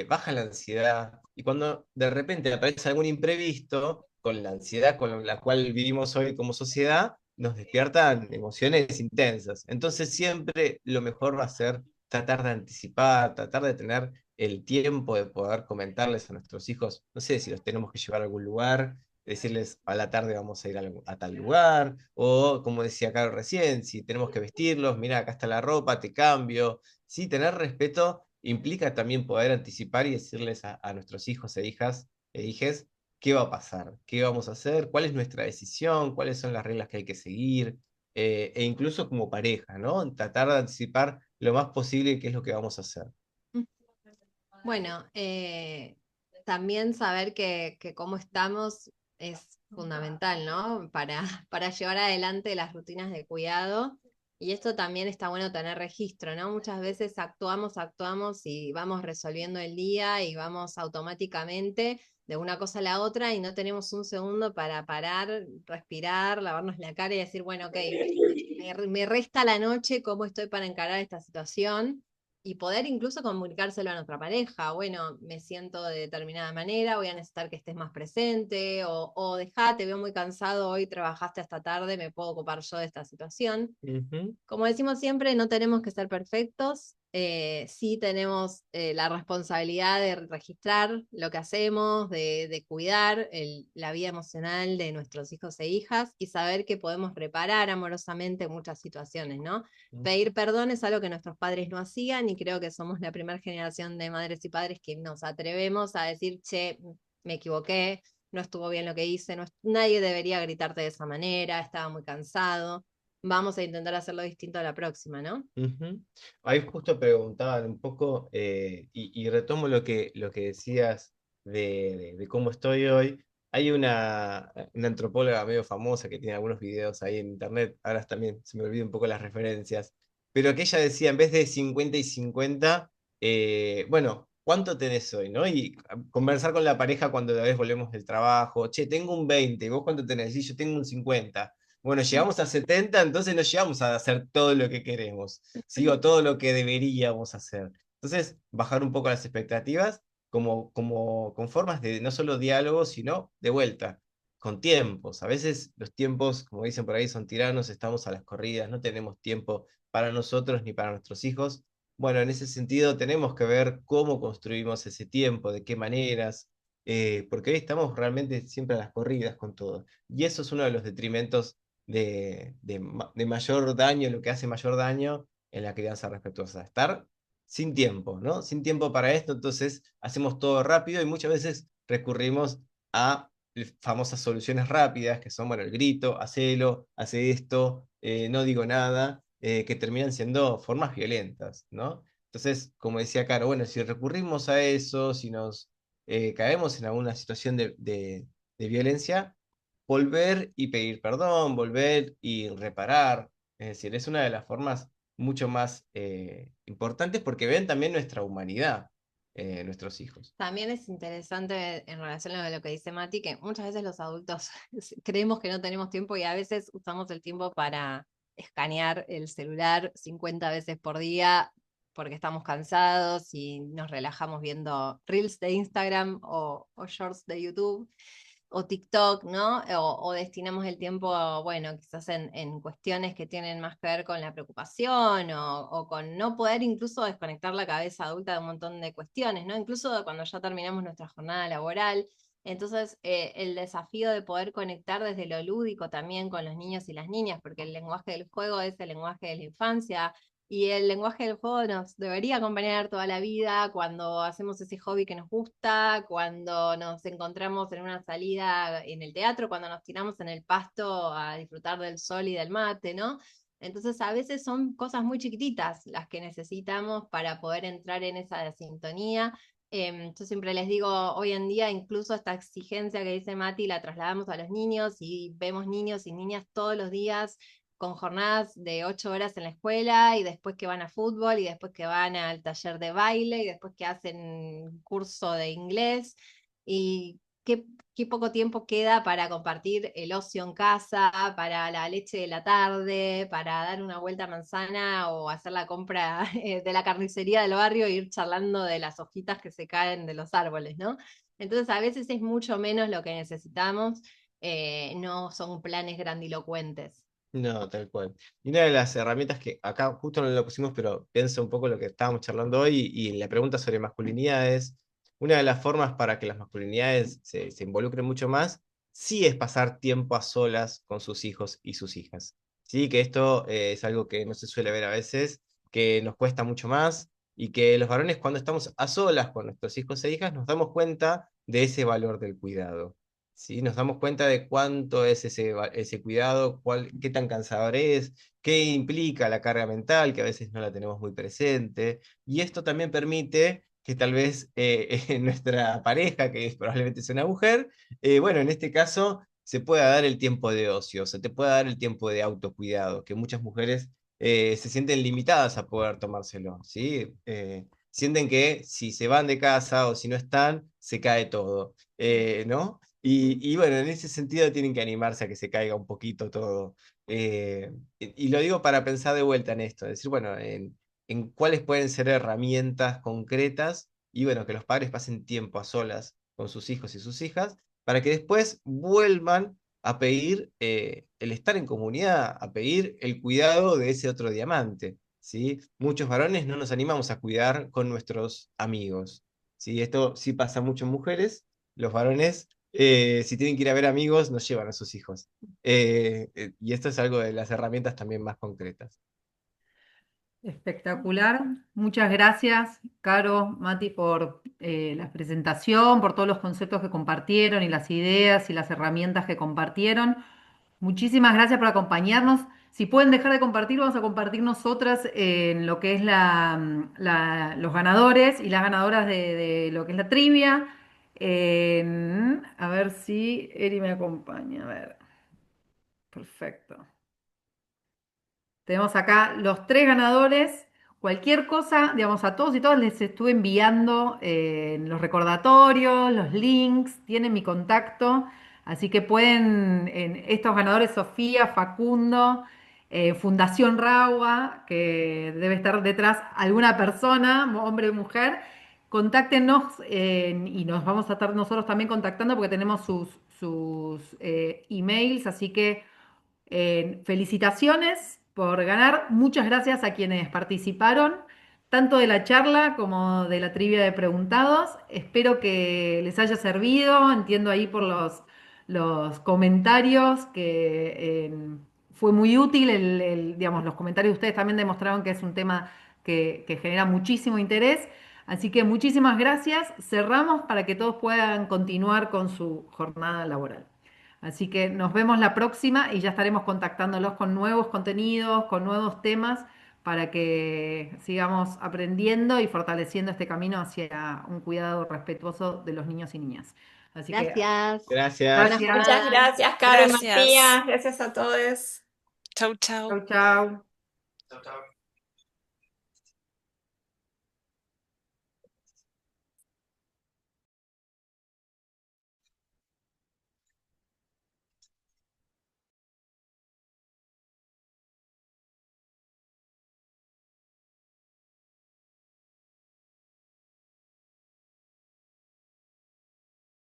Baja la ansiedad y cuando de repente aparece algún imprevisto, con la ansiedad con la cual vivimos hoy como sociedad, nos despiertan emociones intensas. Entonces siempre lo mejor va a ser tratar de anticipar, tratar de tener el tiempo de poder comentarles a nuestros hijos, no sé si los tenemos que llevar a algún lugar, decirles a la tarde vamos a ir a tal lugar, o como decía Carlos recién, si tenemos que vestirlos, mira, acá está la ropa, te cambio. Sí, tener respeto implica también poder anticipar y decirles a nuestros hijos e hijes qué va a pasar, qué vamos a hacer, cuál es nuestra decisión, cuáles son las reglas que hay que seguir, e incluso como pareja, ¿no? Tratar de anticipar lo más posible qué es lo que vamos a hacer. Bueno, también saber que cómo estamos es fundamental, ¿no? Para llevar adelante las rutinas de cuidado. Y esto también está bueno tener registro, ¿no? Muchas veces actuamos y vamos resolviendo el día y vamos automáticamente de una cosa a la otra y no tenemos un segundo para parar, respirar, lavarnos la cara y decir, bueno, ok, me resta la noche, ¿cómo estoy para encarar esta situación? Y poder incluso comunicárselo a nuestra pareja. Bueno, me siento de determinada manera, voy a necesitar que estés más presente, o dejá, te veo muy cansado, hoy trabajaste hasta tarde, me puedo ocupar yo de esta situación. Ujú. Como decimos siempre, no tenemos que ser perfectos, sí tenemos la responsabilidad de registrar lo que hacemos, de cuidar la vida emocional de nuestros hijos e hijas y saber que podemos reparar amorosamente muchas situaciones, ¿no? Pedir perdón es algo que nuestros padres no hacían y creo que somos la primera generación de madres y padres que nos atrevemos a decir, che, me equivoqué, no estuvo bien lo que hice, nadie debería gritarte de esa manera, estaba muy cansado, vamos a intentar hacerlo distinto a la próxima, ¿no? Ujú. Ahí justo preguntaban un poco, y retomo lo que decías de cómo estoy hoy. Hay una antropóloga medio famosa que tiene algunos videos ahí en internet, ahora también se me olvidan un poco las referencias, pero que ella decía, en vez de 50 y 50, bueno, ¿cuánto tenés hoy, no? Y conversar con la pareja cuando a vez volvemos del trabajo, che, tengo un 20, ¿vos cuánto tenés? Sí, yo tengo un 50. Bueno, llegamos a 70, entonces no llegamos a hacer todo lo que queremos, ¿sí? O todo lo que deberíamos hacer. Entonces, bajar un poco las expectativas con formas de no solo diálogo, sino de vuelta, con tiempos. A veces los tiempos, como dicen por ahí, son tiranos, estamos a las corridas, no tenemos tiempo para nosotros ni para nuestros hijos. Bueno, en ese sentido tenemos que ver cómo construimos ese tiempo, de qué maneras, porque hoy estamos realmente siempre a las corridas con todo. Y eso es uno de los detrimentos de mayor daño, lo que hace mayor daño en la crianza respetuosa. Estar sin tiempo, ¿no? Sin tiempo para esto, entonces hacemos todo rápido y muchas veces recurrimos a famosas soluciones rápidas, que son, bueno, el grito, hacelo, hace esto, no digo nada, que terminan siendo formas violentas, ¿no? Entonces, como decía Caro, bueno, si recurrimos a eso, si nos caemos en alguna situación de violencia, volver y pedir perdón, volver y reparar. Es decir, es una de las formas mucho más importantes porque ven también nuestra humanidad, nuestros hijos. También es interesante en relación a lo que dice Mati, que muchas veces los adultos creemos que no tenemos tiempo y a veces usamos el tiempo para escanear el celular 50 veces por día porque estamos cansados y nos relajamos viendo reels de Instagram o shorts de YouTube o TikTok, ¿no? O destinamos el tiempo, bueno, quizás en cuestiones que tienen más que ver con la preocupación o con no poder incluso desconectar la cabeza adulta de un montón de cuestiones, ¿no? Incluso cuando ya terminamos nuestra jornada laboral. Entonces, el desafío de poder conectar desde lo lúdico también con los niños y las niñas, porque el lenguaje del juego es el lenguaje de la infancia, y el lenguaje del juego nos debería acompañar toda la vida cuando hacemos ese hobby que nos gusta, cuando nos encontramos en una salida en el teatro, cuando nos tiramos en el pasto a disfrutar del sol y del mate, ¿no? Entonces a veces son cosas muy chiquititas las que necesitamos para poder entrar en esa sintonía. Yo siempre les digo, hoy en día incluso esta exigencia que dice Mati la trasladamos a los niños y vemos niños y niñas todos los días con jornadas de 8 horas en la escuela y después que van a fútbol y después que van al taller de baile y después que hacen curso de inglés y qué poco tiempo queda para compartir el ocio en casa, para la leche de la tarde, para dar una vuelta a manzana o hacer la compra de la carnicería del barrio e ir charlando de las hojitas que se caen de los árboles, ¿no? Entonces a veces es mucho menos lo que necesitamos, no son planes grandilocuentes. No, tal cual. Y una de las herramientas que acá justo no lo pusimos, pero pienso un poco lo que estábamos charlando hoy y la pregunta sobre masculinidades, una de las formas para que las masculinidades se involucren mucho más, sí es pasar tiempo a solas con sus hijos y sus hijas. Sí, que esto es algo que no se suele ver a veces, que nos cuesta mucho más y que los varones cuando estamos a solas con nuestros hijos e hijas nos damos cuenta de ese valor del cuidado. ¿Sí? Nos damos cuenta de cuánto es ese cuidado, qué tan cansador es, qué implica la carga mental, que a veces no la tenemos muy presente. Y esto también permite que tal vez nuestra pareja, que probablemente es una mujer, bueno, en este caso se pueda dar el tiempo de ocio, se te pueda dar el tiempo de autocuidado, que muchas mujeres se sienten limitadas a poder tomárselo, ¿sí? Sienten que si se van de casa o si no están, se cae todo, ¿no? Y bueno, en ese sentido tienen que animarse a que se caiga un poquito todo. Y lo digo para pensar de vuelta en esto, es decir, bueno, en cuáles pueden ser herramientas concretas y bueno, que los padres pasen tiempo a solas con sus hijos y sus hijas para que después vuelvan a pedir el estar en comunidad, a pedir el cuidado de ese otro diamante, ¿sí? Muchos varones no nos animamos a cuidar con nuestros amigos, ¿sí? Esto sí pasa mucho en mujeres, los varones si tienen que ir a ver amigos, nos llevan a sus hijos. Y esto es algo de las herramientas también más concretas. Espectacular. Muchas gracias, Caro, Mati, por la presentación, por todos los conceptos que compartieron y las ideas y las herramientas que compartieron. Muchísimas gracias por acompañarnos. Si pueden dejar de compartir, vamos a compartir nosotras en lo que es los ganadores y las ganadoras de lo que es la trivia. A ver si Eri me acompaña. A ver, perfecto. Tenemos acá los tres ganadores. Cualquier cosa, digamos, a todos y todas les estuve enviando los recordatorios, los links, tienen mi contacto, así que pueden, estos ganadores, Sofía, Facundo, Fundación Raua, que debe estar detrás alguna persona, hombre o mujer, contáctenos y nos vamos a estar nosotros también contactando porque tenemos sus emails, así que felicitaciones por ganar. Muchas gracias a quienes participaron, tanto de la charla como de la trivia de preguntados. Espero que les haya servido. Entiendo ahí por los comentarios que fue muy útil. Digamos, los comentarios de ustedes también demostraron que es un tema que genera muchísimo interés. Así que muchísimas gracias. Cerramos para que todos puedan continuar con su jornada laboral. Así que nos vemos la próxima y ya estaremos contactándolos con nuevos contenidos, con nuevos temas, para que sigamos aprendiendo y fortaleciendo este camino hacia un cuidado respetuoso de los niños y niñas. Así que Gracias. Gracias. Buena gracias. Muchas jornada. gracias, Caro y Gracias. Matías. Gracias a todos. Chau, chau. Chau, chau. Chao, chao.